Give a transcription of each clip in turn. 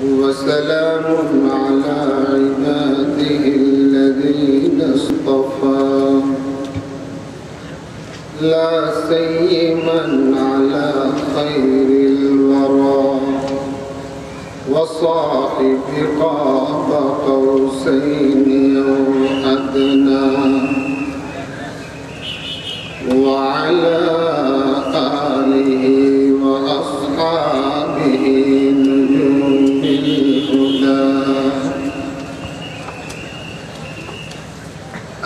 वसलाम अला इबादिहिल्लज़ीना इस्तफ़ा ला सय्यिमन अला खैरिल वरा वसाहिबि क़ाब क़ौसैनि औ अदना वअला आलिहि व अस्हाबिहि नुजूमिल हुदा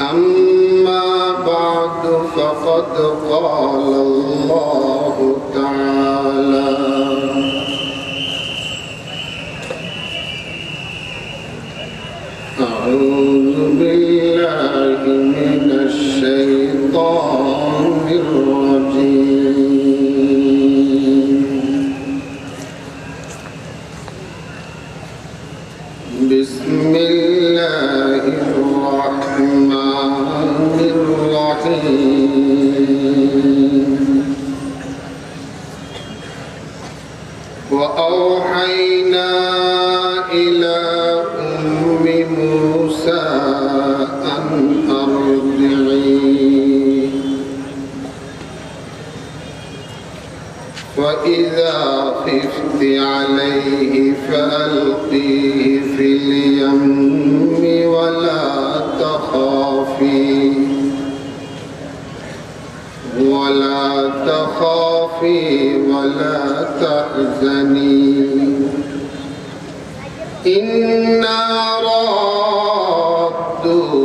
अम्मा बअद फ़क़द क़ाल अल्लाहु तआला अऊज़ु बिल्लाहि मिनश शैतानिर रजीम बिस्मिल्लाहिर रहमानिर रहीम व औहैना इला उम्मि मूसा अन अर्दि'i फ़इज़ा ख़िफ़्ति अलैहि फ़अल्क़ीहि फ़िल यम्मि वला तख़ाफ़ी वला तहज़नी इन्ना राद्दूहु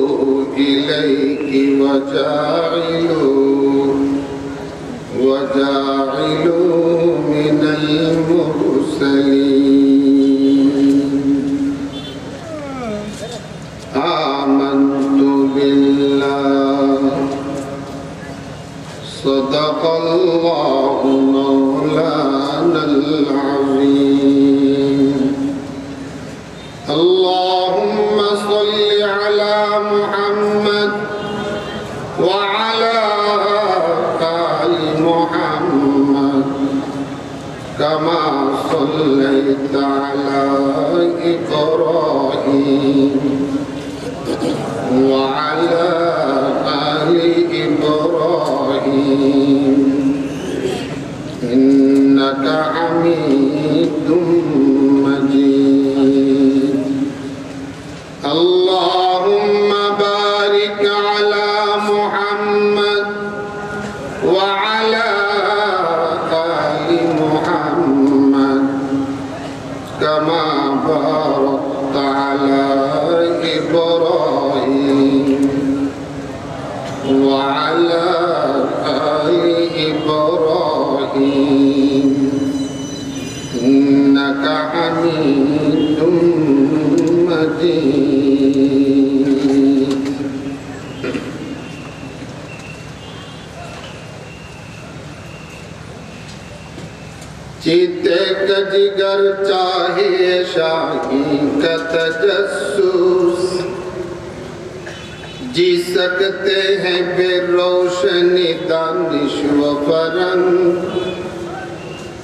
इलैकि वजाइलूहु मिनल मुरसलीन आमन्तु बिल्लाहि सदक़ल्लाहु मौलानल अज़ीम अल्लाहुम्मा सल्लि अला मुहम्मद व अला आलि मुहम्मद कमा सल्लैता अला इब्राहीम व अला आलि इब्राहीम इन्नका हमीदुम मजीद अल्लाहुम्मा बारिक अला मुहम्मद व अला आलि मुहम्मद कमा बारकता अला इब्राहीम व अला आलि इब्राहीम इन्नका हमीदुम चीते का जिगर चाहिए शाही का तजस्सुस जी सकते हैं बेरोशनी दानिश व फरंग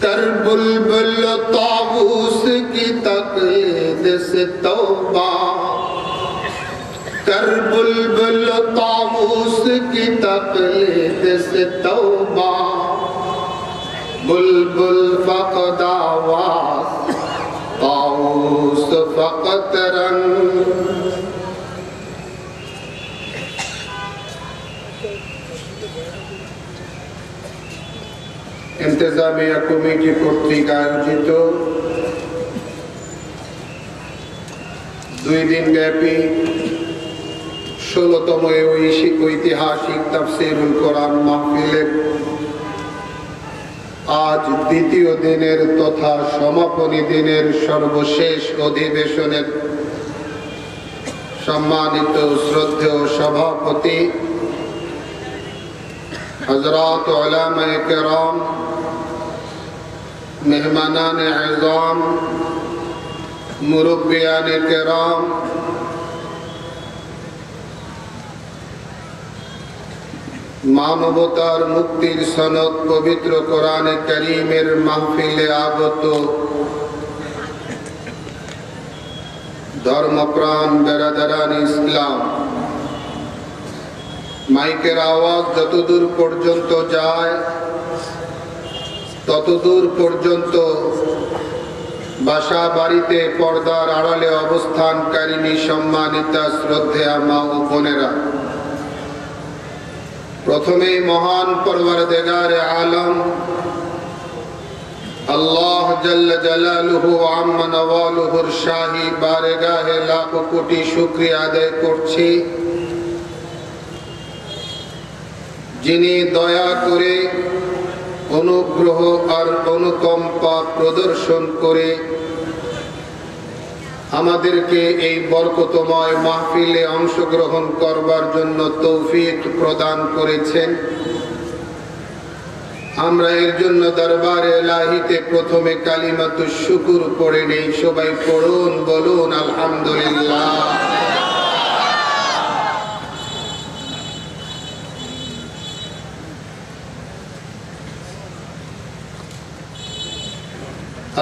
कर बुलबुल ताबूस की तक़लीद से तौबा कर बुलबुल ताबूस की तक़लीद से तौबा बुलबुल फ़क़द आवाज़ ताबूस फ़क़त रंग इंतज़ामिया कमिटी কর্তৃক আয়োজিত 2 दिन ব্যাপী 16তম ঐতিহাসিক তাফসীরুল কোরআন মাহফিলের আজ দ্বিতীয় দিনের তথা সমাপনী দিনের সর্বশেষ অধিবেশনের সম্মানিত শ্রদ্ধেয় সভাপতি हज़रात उलमाए किराम मेहमानान एज़ाम मुरब्बियान किराम मानवतार मुक्तिर सनद पवित्र कुरान करीमेर महफिले आगत ধর্মপ্রাণ বেরাদারান ইসলাম, মাইকের আওয়াজ যতদূর পর্যন্ত যায় ততদূর পর্যন্ত বাসা বাড়িতে পর্দার আড়ালে অবস্থানকারিণী সম্মানিতা শ্রদ্ধেয়া মা ও বোনেরা, প্রথমেই মহান পরওয়ারদিগারে আলম আল্লাহ জাল্লা জালালুহু আম্মা নওয়ালুহুর শাহী বারগাহে লাখ কোটি শুকরিয়া আদায় করছি, যিনি দয়া করে অনুগ্রহ আর অনুকম্পা প্রদর্শন করে আমাদেরকে এই বরকতময় মাহফিলে অংশগ্রহণ করবার জন্য তৌফিক প্রদান করেছেন। আমরা এর জন্য দরবারে ইলাহিতে প্রথমে কালিমাতুশ শুকর পড়ে নেই। সবাই পড়ুন, বলুন আলহামদুলিল্লাহ।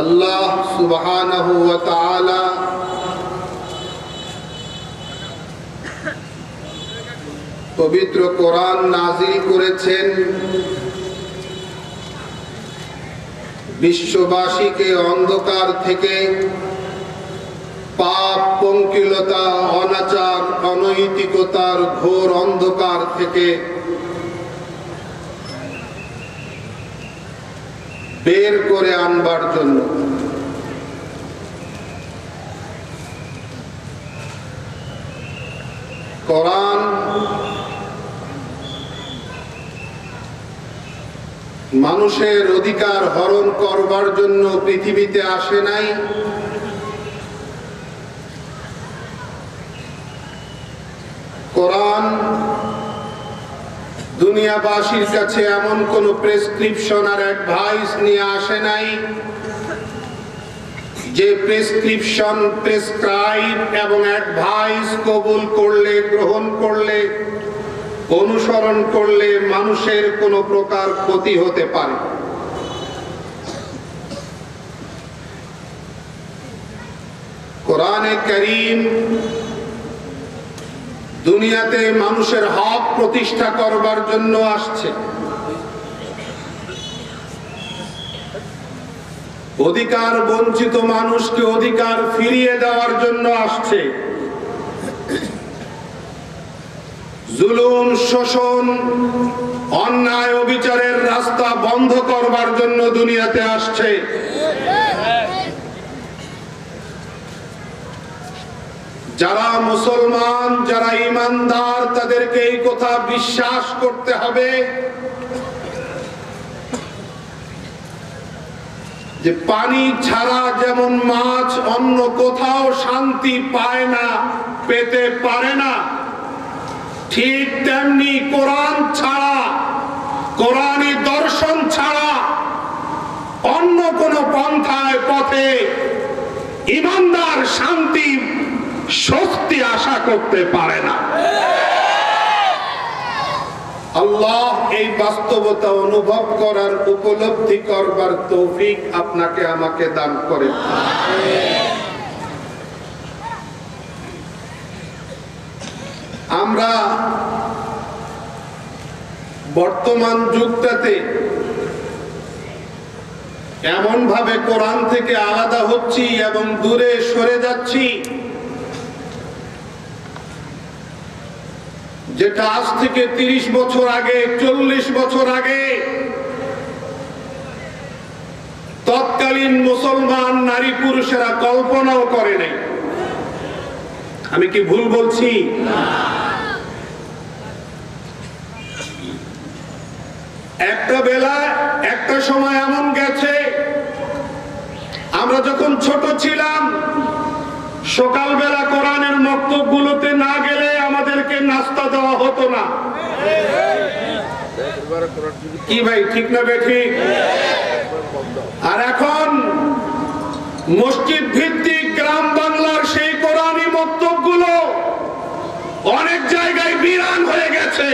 আল্লাহ সুবহানাহু ওয়া তাআলা পবিত্র কোরআন নাযিল করেছেন বিশ্ববাসীকে অন্ধকার থেকে, পাপ, পঙ্কিলতা, অনাচার, অনৈতিকতার ঘোর অন্ধকার থেকে বের করে আনবার জন্য। কোরআন মানুষের অধিকার হরণ করবার জন্য পৃথিবীতে আসে নাই। কোরআন দুনিয়াবাসীর কাছে এমন কোন প্রেসক্রিপশন আর অ্যাডভাইস নিয়ে আসে নাই যে প্রেসক্রিপশন, প্রেসক্রাইব এবং অ্যাডভাইস কবুল করলে, গ্রহণ করলে, অনুসরণ করলে মানুষের কোনো প্রকার ক্ষতি হতে পারে। কোরআনে কারীম দুনিয়াতে মানুষের হক প্রতিষ্ঠা করবার জন্য আসছে, অধিকার বঞ্চিত মানুষকে অধিকার ফিরিয়ে দেওয়ার জন্য আসছে, জুলুম, শোষণ, অন্যায়, অবিচারের রাস্তা বন্ধ করবার জন্য দুনিয়াতে আসছে। যারা মুসলমান, যারা ঈমানদার, তাদেরকে এই কথা বিশ্বাস করতে হবে যে পানি ছাড়া যেমন মাছ অন্য কোথাও শান্তি পায় না, পেতে পারে না, ঠিক তেমনি কোরআন ছাড়া, কোরআনী দর্শন ছাড়া অন্য কোন পন্থায়, পথে ঈমানদার শান্তি, স্বস্তি আশা করতে পারে না। আল্লাহ এই বাস্তবতা অনুভব করার, উপলব্ধি করবার তৌফিক আপনাকে আমাকে দান করেন। আমরা বর্তমান যুগটাতে এমন ভাবে কোরআন থেকে আলাদা হচ্ছি এবং দূরে সরে যাচ্ছি যেটা আজ থেকে 30 বছর আগে, 40 বছর আগে তৎকালীন মুসলমান নারী পুরুষেরা কল্পনাও করে নাই। আমি কি ভুল বলছি? একটা বেলা, একটা সময় এমন গেছে, আমরা যখন ছোট ছিলাম সকালবেলা কোরআনের মক্তবগুলোতে না গেলে আমাদেরকে নাস্তা দেওয়া হতো না। কি ভাই, ঠিক না বেঠিক? আর এখন মসজিদ ভিত্তিক গ্রাম বাংলার সেই কোরআনী মক্তবগুলো অনেক জায়গায় বিরান হয়ে গেছে।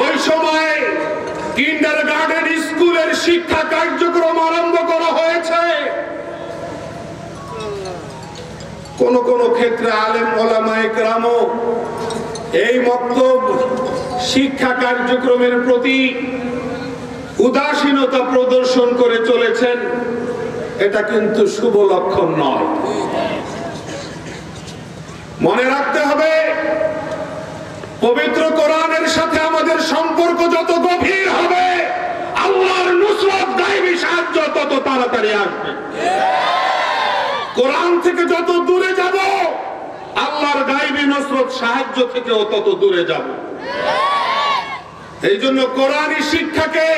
ওই সময় কিন্ডারগার্টেন স্কুলের শিক্ষা কার্যক্রম আরম্ভ করা হয়েছে। কোন কোন ক্ষেত্রে আলেম ওলামায়ে কেরামও এই মক্তব শিক্ষা কার্যক্রমের প্রতি উদাসীনতা প্রদর্শন করে চলেছেন। এটা কিন্তু শুভ লক্ষণ নয়। মনে রাখতে হবে, পবিত্র কোরআনের সাথে আমাদের সম্পর্ক যত গভীর হবে, আল্লাহর নুসরত গায়বী সাহায্য তত তাড়াতাড়ি আসবে। কোরআন থেকে যত দূরে যাব, আল্লাহর গায়বী নুসরত সাহায্য থেকেও তত দূরে যাব। এই জন্য কোরআনী শিক্ষাকে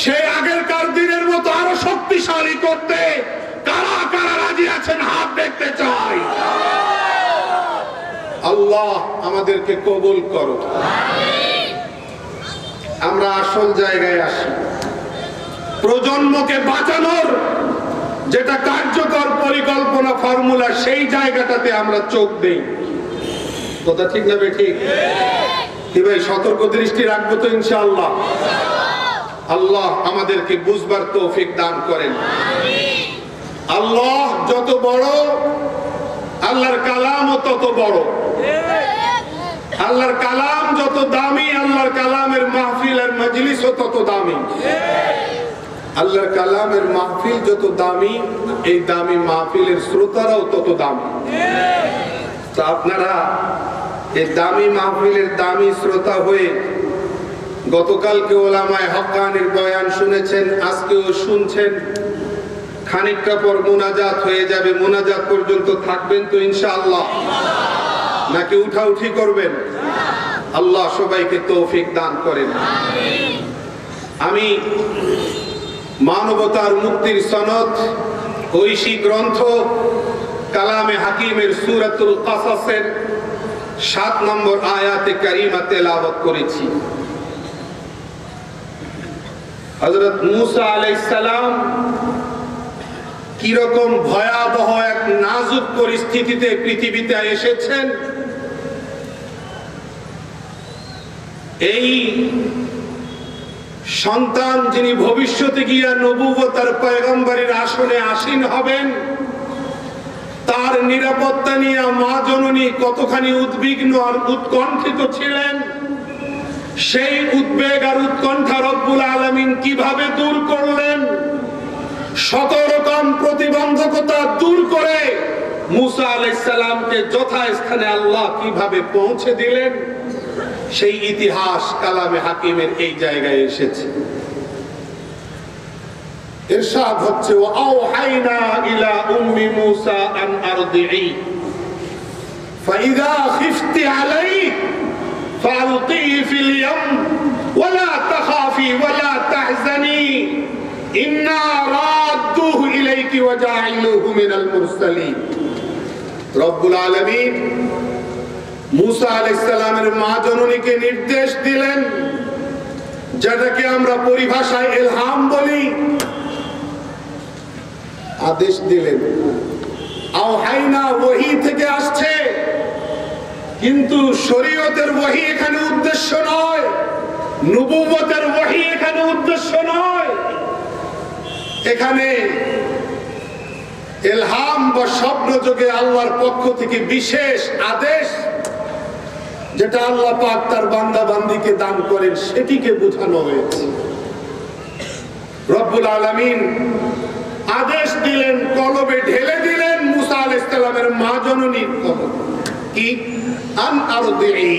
সেই আগেরকার দিনের মতো আরো শক্তিশালী করতে কারা কারা রাজি আছেন হাত দেখতে চাই। আল্লাহ আমাদেরকে কবুল করো। আমরা আসল জায়গায় আসি। প্রজন্মকে বাঁচানোর যেটা কার্যকর পরিকল্পনা ফর্মুলা, সেই জায়গাটাতে আমরা চোখ দেই। কথা ঠিক না ঠিক? কি ভাই, সতর্ক দৃষ্টি রাখবো তো ইনশাআল্লাহ। আল্লাহ আমাদেরকে বুঝবার তৌফিক দান করেন। আল্লাহ যত বড়, আল্লাহর কালামও তত বড়। আল্লাহর কালাম যত দামি, আল্লাহর কালামের মাহফিল আর মজলিসও তত দামি। আল্লাহর কালামের মাহফিল যত দামি, এই দামি মাহফিলের শ্রোতারাও তত দামি। তা আপনারা এই দামি মাহফিলের দামি শ্রোতা হয়ে গতকালকে ওলামায়ে হক্কানির বয়ান শুনেছেন, আজকেও শুনছেন। খানিকটা পর মুনাজাত হয়ে যাবে। মুনাজাত পর্যন্ত থাকবেন তো ইনশাআল্লাহ, নাকি উঠাউঠি করবেন? আল্লাহ সবাইকে তৌফিক দান করেন। আমি মানবতার মুক্তির সনদ, ঐশী গ্রন্থ কালামে হাকিমের সূরাতুল কাসাসের 7 নম্বর আয়াতে কারিমা তেলাওয়াত করেছি। হযরত মূসা আলাইহিস সালাম কিরকম ভয়াবহ এক নাজুক পরিস্থিতিতে পৃথিবীতে এসেছেন, এই সন্তান যিনি ভবিষ্যতে গিয়া নবুয়ত আর পয়গম্বরের আসনে আসীন হবেন, তার নিরাপত্তা নিয়ে মা জননী কতখানি উদ্বিগ্ন আর উৎকণ্ঠিত ছিলেন, সেই উদ্বেগ আর উৎকণ্ঠা রব্বুল আলামিন কিভাবে দূর করলেন, 17 রকম প্রতিবন্ধকতা দূর করে মূসা আলাইহিস সালামকে যথাস্থানে আল্লাহ কিভাবে পৌঁছে দিলেন, সেই ইতিহাস কালামে হাকিমের এই জায়গায় এসেছে। ইরশাদ হচ্ছে, ওয়া আওহাইনা ইলা উম্মি মূসা আন আরদিই ফাইযা খিফতি আলাইহি ফালকিহি ফিল ইয়াম ওয়া লা তাখাফি ওয়া লা তাহজানি ইন্না রাদ্দুহু ইলাইকি ওয়া জাইলুহু মিনাল মুরসালিন। রব্বুল আলামিন মূসা আলাইহিস সালামের মা জননীকে নির্দেশ দিলেন, যেটাকে আমরা পরিভাষায় ইলহাম বলি, আদেশ দিলেন। আওহাইনা ওহী থেকে আসছে, কিন্তু শরীয়তের ওহী এখানে উদ্দেশ্য নয়, নবুয়তের ওহী এখানে উদ্দেশ্য নয়। এখানে ইলহাম বা স্বপ্নযোগে আল্লাহর পক্ষ থেকে বিশেষ আদেশ, যেটা আল্লাহ পাক তার বান্দা বান্দীকে দান করেন, সেটিকে বোঝানো হয়েছে। রব্বুল আলামিন আদেশ দিলেন, কলবে ঢেলে দিলেন মূসা আলাইহিস সালামের মা জননীর কলবে, কি আন আরদিই,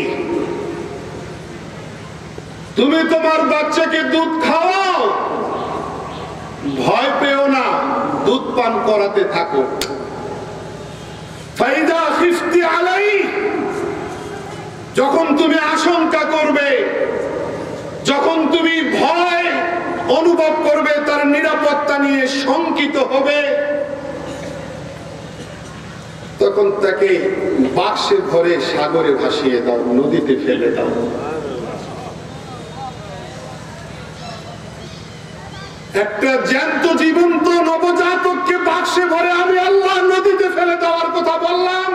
তুমি তোমার বাচ্চাকে দুধ খাওয়াও, ভয় পেও না, দুধ পান করাতে থাকো। ফাইদা খিফতি আলাইহি, যখন তুমি আশঙ্কা করবে, যখন তুমি ভয় অনুভব করবে, তার নিরাপত্তা নিয়ে শঙ্কিত হবে, তখন তাকে বাক্সে ভরে সাগরে ভাসিয়ে দাও, নদীতে ফেলে দাও। একটা জ্যান্ত জীবন্ত নবজাতককে বাক্সে ভরে আমি আল্লাহ নদীতে ফেলে দেওয়ার কথা বললাম,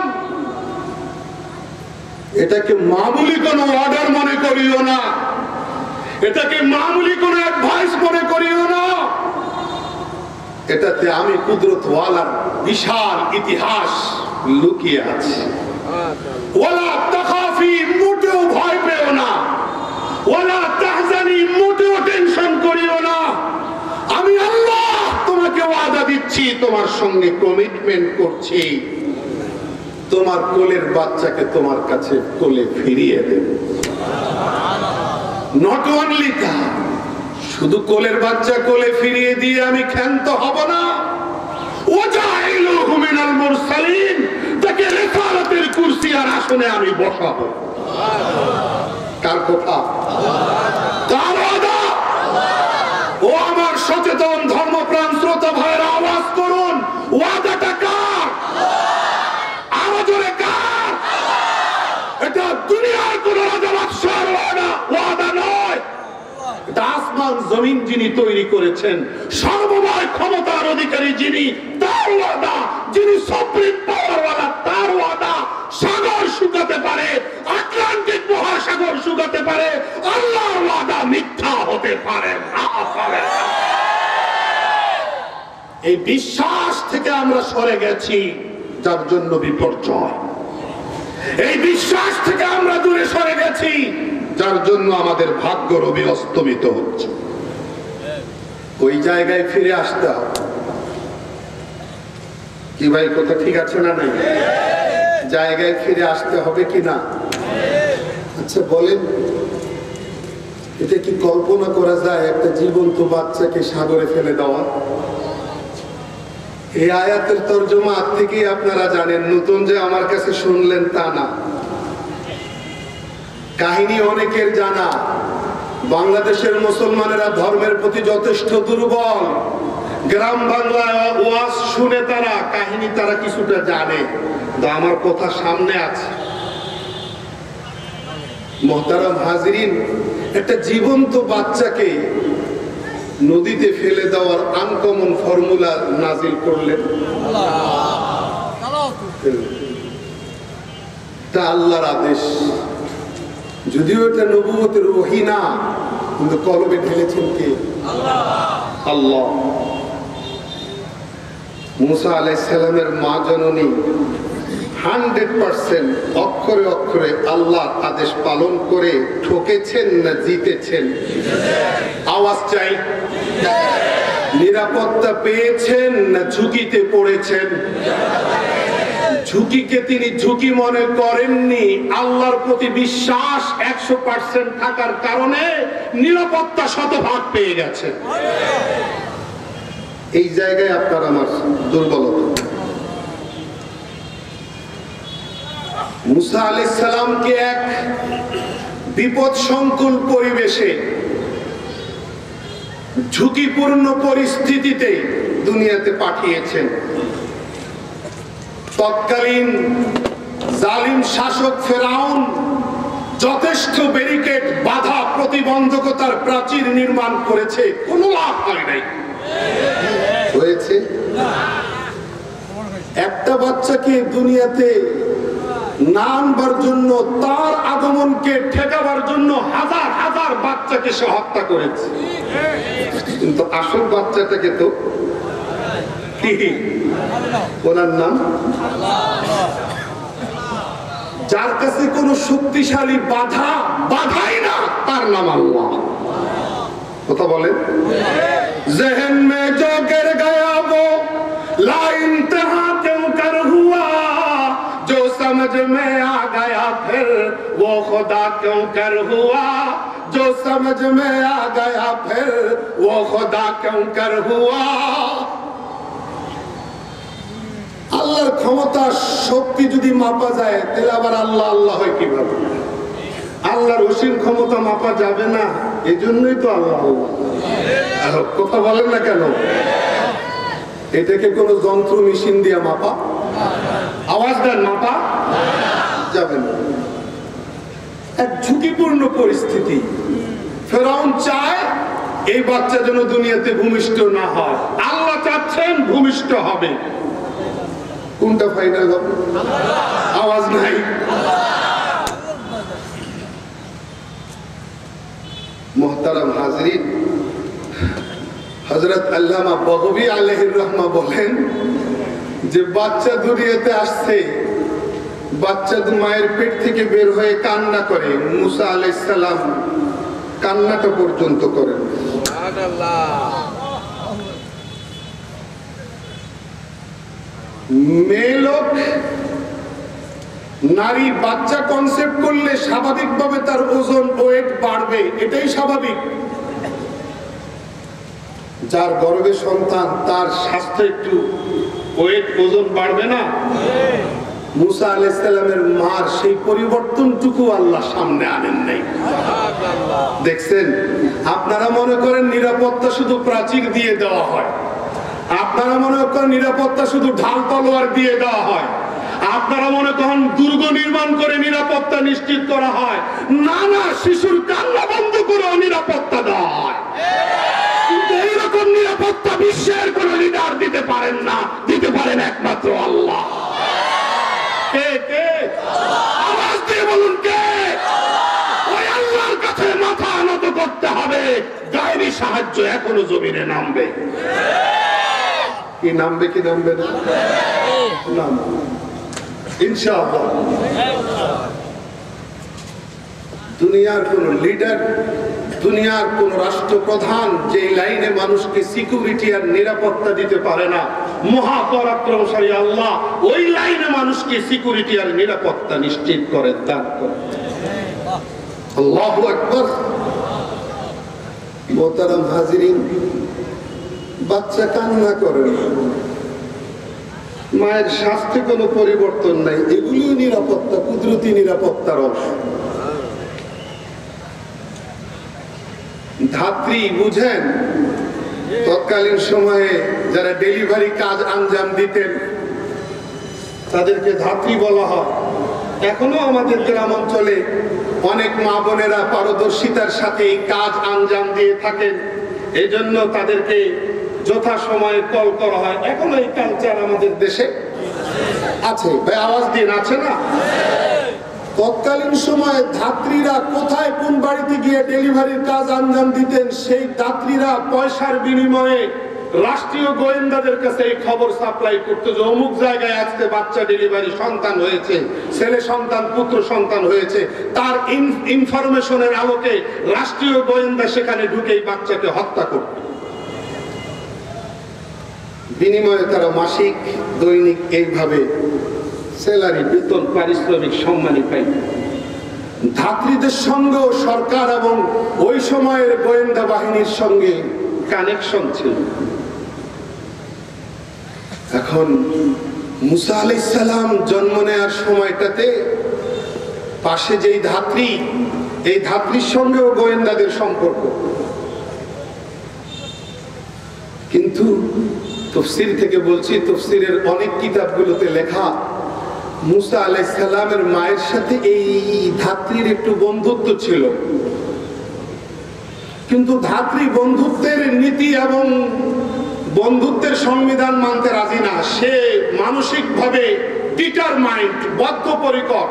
এটাকে মামুলি কোনো অর্ডার মনে করিও না, এটাকে মামুলি কোনো অ্যাডভাইস মনে করিও না। এটাতে আমি কুদরতওয়ালার বিশাল ইতিহাস লুকিয়ে আছে। ওয়ালা তাখাফি, মোটেও ভয় পেও না। ওয়ালা তাহজানি, মোটেও টেনশন করিও না। আমি আল্লাহ তোমাকে ওয়াদা দিচ্ছি, তোমার সঙ্গে কমিটমেন্ট করছি, তোমার কোলের বাচ্চাকে তোমার কাছে কোলে ফিরিয়ে দেব। নট অনলি দ্যাট, শুধু কোলের বাচ্চা কোলে ফিরিয়ে দিয়ে আমি ক্ষান্ত হব না, ওয়াজাইলুহু মিনাল মুরসালিন, তাকে রিসালাতের কুরসি আর আসনে আমি বসাবো। কার কথা? কার ওয়াদা? ও আমার সচেতন ধর্মপ্রাণ শ্রোতা ভাইয়েরা, আওয়াজ করুন, ওয়াদাটা কার? আরো জোরে কার? এটা দুনিয়ার কোন রাজা বাদশার ওয়াদা নয়, এটা আসমান জমিন যিনি তৈরি করেছেন, সর্বময় ক্ষমতার অধিকারী যিনি, তার ওয়াদা। যিনি সুপ্রিম পাওয়ারওয়ালা, তার ওয়াদা। সাগর শুকাতে পারে, আটলান্টিক মহাসাগর শুকাতে পারে, আল্লাহর ওয়াদা মিথ্যা হতে পারে না। এই বিশ্বাস থেকে আমরা সরে গেছি, যার জন্য বিপর্যয়। এই বিশ্বাস থেকে আমরা দূরে সরে গেছি, যার জন্য আমাদের ভাগ্য রবি অস্তমিত হচ্ছে। ওই জায়গায় ফিরে আসতে হবে। কি ভাই, কথা ঠিক আছে না? নাই জায়গায় ফিরে আসতে হবে কি না? আচ্ছা বলেন, এটা কি কল্পনা করা যায় একটা জীবন্ত বাচ্চাকে সাগরে ফেলে দেওয়া? এই আয়াতের তর্জমা আজ থেকেই আপনারা জানেন, নতুন যে আমার কাছে শুনলেন তা না। কাহিনী অনেকের জানা। বাংলাদেশের মুসলমানেরা ধর্মের প্রতি যথেষ্ট দুর্বল। গ্রাম বাংলায় ওয়াজ শুনে তারা, কাহিনী তারা কিছুটা জানে, আমার কথা সামনে আছে। মুহতারাম হাজিরিন, একটা জীবন্ত বাচ্চাকে নদীতে ফেলে দেওয়ার আনকমন ফর্মুলা নাজিল করলেন। তা আল্লাহর আদেশ, যদিও এটা নবুয়তের ওহী না, কিন্তু কলবে ঢেলেছেন কে? আল্লাহ। মুসা আলাইহিস সালামের মা জননী 100% অক্ষরে অক্ষরে আল্লাহর আদেশ পালন করে ঠকেছেন না জিতেছেন? আওয়াজ চাই। নিরাপত্তা পেয়েছেন না ঝুঁকিতে পড়েছেন? ঝুঁকিকে তিনি ঝুঁকি মনে করেননি, আল্লাহর প্রতি বিশ্বাস 100% থাকার কারণে নিরাপত্তা 100% পেয়ে গেছেন। এই জায়গায় আপনার আমার দুর্বলতা। মুসা আলাইহিস সালামকে এক বিপদ সংকুল পরিবেশে, ঝুঁকিপূর্ণ পরিস্থিতিতে দুনিয়াতে পাঠিয়েছেন। তৎকালীন জালিম শাসক ফেরাউন যথেষ্ট ব্যারিকেড, বাধা, প্রতিবন্ধকতার প্রাচীর নির্মাণ করেছে, কোনো লাভ হয় নাই। হয়েছে একটা বাচ্চাকে দুনিয়াতে না আনবার জন্য, তার আগমনকে ঠেকাবার জন্য হাজার হাজার বাচ্চাকে সে হত্যা করেছে, কিন্তু আসল বাচ্চাটাকে তো ওনার নাম, যার কাছে কোনো শক্তিশালী বাধাই না, তার নাম আল্লাহ। কথা বলেন, জেহন মে জো গির গয়া वो ला इंतहा क्यों कर हुआ, जो समझ में आ गया फिर वो खुदा क्यों कर हुआ, जो समझ में आ गया फिर वो खुदा क्यों कर हुआ। আল্লাহর ক্ষমতা শক্তি যদি মাপা যায়, তাহলে আবার আল্লাহ আল্লাহ হয় কিভাবে? আল্লাহর অসীম ক্ষমতা মাপা যাবে না, এজন্যই তো আল্লাহ আল্লাহ। কথা বলেন না কেন? এটাকে কোন যন্ত্র মেশিন দিয়ে মাপা, আওয়াজ দেন, মাপা যাবে না। এক ঝুঁকিপূর্ণ পরিস্থিতি। ফেরাউন চায় এই বাচ্চা যেন দুনিয়াতে ভূমিষ্ঠ না হয়, আল্লাহ চাচ্ছেন ভূমিষ্ঠ হবে। কোনটা ফাইনাল হবে? আওয়াজ নাই। মুহতারাম হাজরিন, হযরত আল্লামা বগবী আলাইহির রহমা বলেন, যে বাচ্চা দুনিয়াতে আসছে, বাচ্চা মায়ের পেট থেকে বের হয়ে কান্না করে, মুসা আলাইহিস সালাম কান্নাটা পর্যন্ত করেন। মেয়ে লোক নারী বাচ্চা কনসেপ্ট করলে স্বাভাবিকভাবে তার ওজন ওয়েট বাড়বে, এটাই স্বাভাবিক। যার গর্ভে সন্তান তার স্বাস্থ্য একটু ওয়েট ওজন বাড়বে না? মুসা আলাইহিস সালামের মার সেই পরিবর্তনটুকু আল্লাহ সামনে আনেন নাই। দেখছেন, আপনারা মনে করেন নিরাপত্তা শুধু প্রাচীর দিয়ে দেওয়া হয়, আপনারা মনে করেন নিরাপত্তা শুধু ঢাল তলোয়ার দিয়ে দেওয়া হয়, আপনারা মনে করেন দুর্গ নির্মাণ করে নিরাপত্তা নিশ্চিত করা হয়। না না, শিশুর কান্না বন্ধ করেও নিরাপত্তা দেওয়া হয়। কিন্তু এইরকম নিরাপত্তা বিশ্বের কোন লিডার দিতে পারেন না, দিতে পারেন একমাত্র আল্লাহ। কে কে? আওয়াজ দিয়ে বলুন কে? ওই আল্লাহর কাছে মাথা নত করতে হবে। গায়েবী সাহায্য এখনো জমিনে নামবে। কি নামবে? কি নামবে না? ইনশাআল্লাহ। দুনিয়ার কোন লিডার, দুনিয়ার কোন রাষ্ট্রপ্রধান যে লাইনে মানুষকে সিকিউরিটি আর নিরাপত্তা দিতে পারে না, মহাপরাক্রমশালী আল্লাহ ওই লাইনে মানুষকে সিকিউরিটি আর নিরাপত্তা নিশ্চিত করে দান করেন। আল্লাহু আকবার। মোহতারাম হাজিরিন, বাচ্চা কান্না করে, মায়ের স্বাস্থ্যে কোনো পরিবর্তন নাই, এগুলিও নিরাপত্তা, কুদরতি নিরাপত্তার অংশ। ধাত্রী বুঝেন, তৎকালীন সময়ে যারা ডেলিভারি কাজ আঞ্জাম দিতেন তাদেরকে ধাত্রী বলা হয়। এখনো আমাদের গ্রাম অঞ্চলে অনেক মা বোনেরা পারদর্শিতার সাথে এই কাজ আঞ্জাম দিয়ে থাকেন, এই জন্য তাদেরকে যথা সময়ে কল করা হয়। এখনো এই কালচার আমাদের দেশে আছে। ভাই আওয়াজ দিন, আছে না? তৎকালীন সময়ে ধাত্রীরা কোথায় কোন বাড়িতে গিয়ে ডেলিভারির কাজ আঞ্জাম দিতেন, সেই ধাত্রীরা পয়সার বিনিময়ে রাষ্ট্রীয় গোয়েন্দাদের কাছে এই খবর সাপ্লাই করতো যে অমুক জায়গায় আজকে বাচ্চা ডেলিভারি সন্তান হয়েছে, ছেলে সন্তান পুত্র সন্তান হয়েছে। তার ইনফরমেশনের আলোকে রাষ্ট্রীয় গোয়েন্দা সেখানে ঢুকে এই বাচ্চাকে হত্যা করত। বিনিময়ে তারা মাসিক দৈনিক এইভাবে স্যালারি, বেতন, পারিশ্রমিক, সম্মানী পাইত। ধাত্রীদের সঙ্গে সরকার এবং ওই সময়ের গোয়েন্দা বাহিনীর সঙ্গে কানেকশন ছিল। এখন মুসা আলাইহিস সালাম জন্ম নেওয়ার সময়টাতে পাশে যেই ধাত্রী, এই ধাত্রীর সঙ্গেও গোয়েন্দাদের সম্পর্ক। কিন্তু তাফসীর থেকে বলছি, তাফসীরের অনেক কিতাবগুলোতে লেখা মুসা আলাইহিস সালামের মায়ের সাথে এই ধাত্রীর একটু বন্ধুত্ব ছিল। কিন্তু ধাত্রী বন্ধুত্বের নীতি এবং বন্ধুত্বের সংবিধান মানতে রাজি না। সে মানসিকভাবে ডিটারমাইন্ড, বদ্ধপরিকর,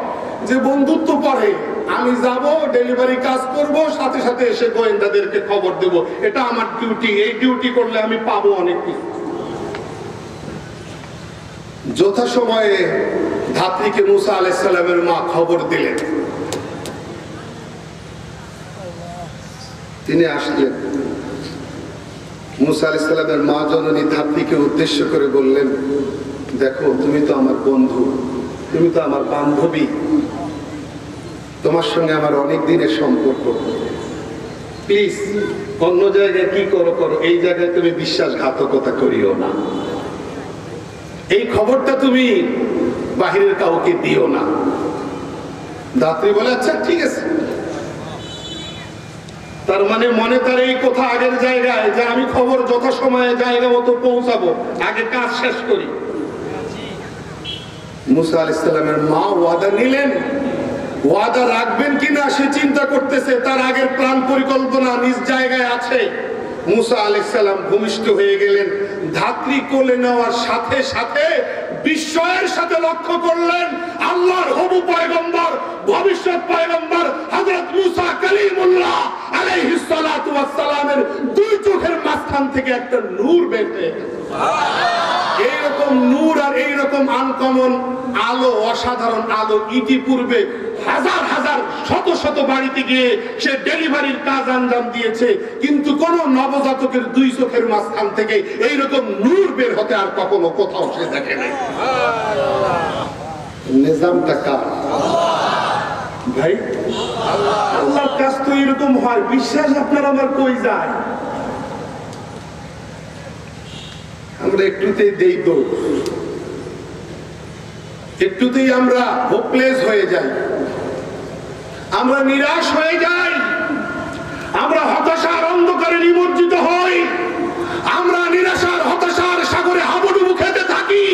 যে বন্ধুত্ব পরে আমি যাব, ডেলিভারি কাজ করব, সাথে সাথে এসে গোয়েন্দাদেরকে খবর দেব, এটা আমার ডিউটি। এই ডিউটি করলে আমি পাবো অনেক কিছু। যথাসময়ে ধাত্রীকে মুসা আলাইহিস সালামের মা খবর দিলেন। তিনি আসলেন। মুসা আলাইহিস সালামের মা জননী ধাত্রীকে উদ্দেশ্য করে বললেন, দেখো তুমি তো আমার বন্ধু, তুমি তো আমার বান্ধবী, তোমার সঙ্গে আমার অনেক দিনের সম্পর্ক, প্লিজ অন্য জায়গায় কি করো করো, এই জায়গায় তুমি বিশ্বাসঘাতকতা করিও না, এই খবরটা তুমি বাহিরের কাউকে দিও না। ধাত্রী বলে আচ্ছা ঠিক আছে। তার মানে মনে তার এই কথা আগের জায়গায় যে আমি খবর যথাসময়ে জায়গা মতো পৌঁছাবো, আগে কাজ শেষ করি। মুসা আলাইহিস সালামের মা ওয়াদা নিলেন, ওয়াদা রাখবেন কিনা সে চিন্তা করতেছে, তার আগের প্ল্যান পরিকল্পনা নিজ জায়গায় আছে। মুসা আলাইহিস সালাম ভূমিষ্ঠ হয়ে গেলেন। ধাত্রী কোলে নেওয়ার সাথে সাথে বিস্ময়ের সাথে লক্ষ্য করলেন আল্লাহর হবু পয়গম্বর, ভবিষ্যৎ পয়গম্বর হযরত মুসা কালিমুল্লাহ আলাইহিস সালাতু ওয়াস সালামের দুই চোখের মাঝখান থেকে একটা নূর বের হয়ে গেল। এইরকম নূর আর এরকম আনকমন আলো, অসাধারণ আলো ইতিপূর্বে হাজার হাজার শত শত বাড়িতে গিয়ে সে ডেলিভারির কাজ আঞ্জাম দিয়েছে, কিন্তু কোন নবজাতকের দুই চোখের মাঝখান থেকে এইরকম নূর বের হতে আর কখনো কোথাও সে দেখে নাই। নিজামটা কার? ভাই আল্লাহর কাজ তো এরকম হয়। বিশ্বাস আপনার আমার কই যায়? আমরা একটুতেই দেই দৌড়, একটুতেই আমরা হোপলেস হয়ে যাই, আমরা নিরাশ হয়ে যাই, আমরা হতাশার অন্ধকারে নিমজ্জিত হই, আমরা নিরাশার হতাশার সাগরে হাবুডুবু খেতে থাকি।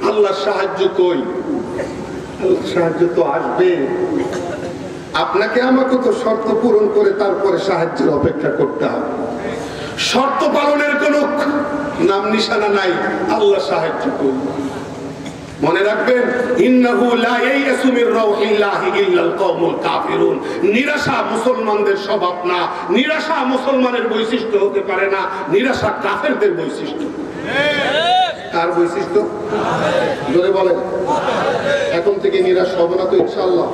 আল্লাহর সাহায্য কই? আল্লাহর সাহায্য তো আসবে। আপনাকে আমাকে তো শর্ত পূরণ করে তারপরে সাহায্যের অপেক্ষা করতে হবে। শর্ত পালনের কোন নাম নিশানা নাই। আল্লাহ সাহায্য কই? মনে রাখবেন, ইন্নাহু লা ইয়াইয়াসু মির রাউহিল্লাহি ইল্লাল কওমুল কাফিরুন। নিরাশা মুসলমানদের স্বভাব না, নিরাশা মুসলমানের বৈশিষ্ট্য হতে পারে না, নিরাশা কাফেরদের বৈশিষ্ট্য। কার বৈশিষ্ট্য? জোরে বলেন। এখন থেকে নিরাশ হব না তো ইনশাআল্লাহ?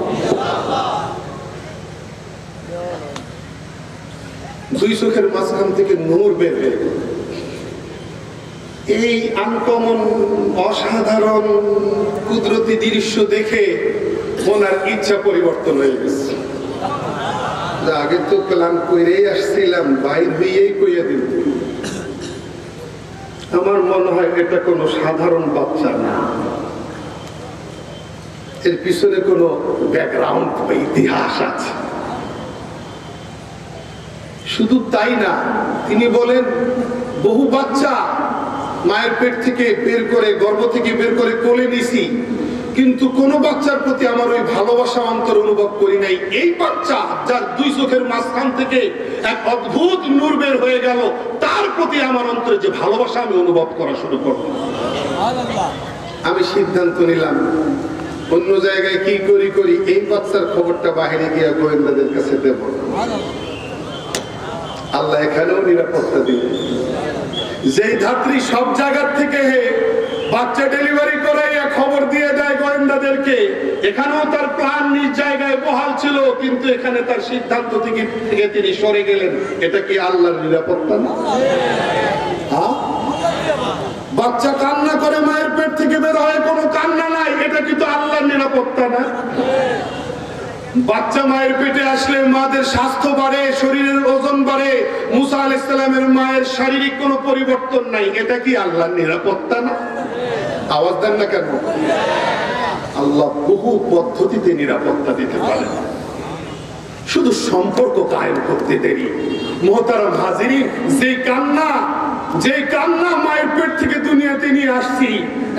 দুই চোখের মাঝখান থেকে নূর বের হয়ে গেল। এই আনকমন অসাধারণ কুদরতি দৃশ্য দেখে ওনার ইচ্ছা পরিবর্তন হয়ে গেছে। আগে তো প্ল্যান করেই আসছিলাম, বাইর হইয়েই কইয়া দিল। আমার মনে হয় এটা কোনো সাধারণ বাচ্চা না, এর পিছনে কোনো ব্যাকগ্রাউন্ড বা ইতিহাস আছে। শুধু তাই না, তিনি বলেন বহু বাচ্চা মায়ের পেট থেকে বের করে, গর্ভ থেকে বের করে কোলে নিছি, কিন্তু কোন বাচ্চার প্রতি আমার ওই ভালোবাসা অন্তর অনুভব করি নাই। এই বাচ্চা যার দুই চোখের মাঝখান থেকে এক অদ্ভুত নূর বের হয়ে গেল, তার প্রতি আমার অন্তরে যে ভালোবাসা আমি অনুভব করা শুরু করব। আমি সিদ্ধান্ত নিলাম অন্য জায়গায় কি করি এই বাচ্চার খবরটা বাইরে গিয়ে গোয়েন্দাদের কাছে দেব। আল্লাহ এখানেও নিরাপত্তা দিবে। যেই ধাত্রী সব জায়গার থেকে বাচ্চা ডেলিভারি করাইয়া খবর দিয়ে দেয় গোয়েন্দাদেরকে, এখানেও তার প্ল্যান নিজ জায়গায় বহাল ছিল, কিন্তু এখানে তার সিদ্ধান্ত থেকে তিনি সরে গেলেন। এটা কি আল্লাহর নিরাপত্তা না? বাচ্চা কান্না করে মায়ের পেট থেকে বের হয়, কোনো কান্না নাই, এটা কিন্তু আল্লাহর নিরাপত্তা না? বাচ্চা মায়ের পেটে আসলে মাদের স্বাস্থ্য বাড়ে, শরীরের ওজন বাড়ে। মুসা আলাইহিস সালামের মায়ের শারীরিক কোনো পরিবর্তন নাই, এটা কি আল্লাহর নিরাপত্তা না? আওয়াজ দেন না কেন? আল্লাহ বহু পদ্ধতিতে নিরাপত্তা দিতে পারেন, শুধু সম্পর্ক কায়েম করতে দেরি। মুহতারাম হাজিরিন, যে কান্না মায়ের পেট থেকে দুনিয়াতে নিয়ে আসছি,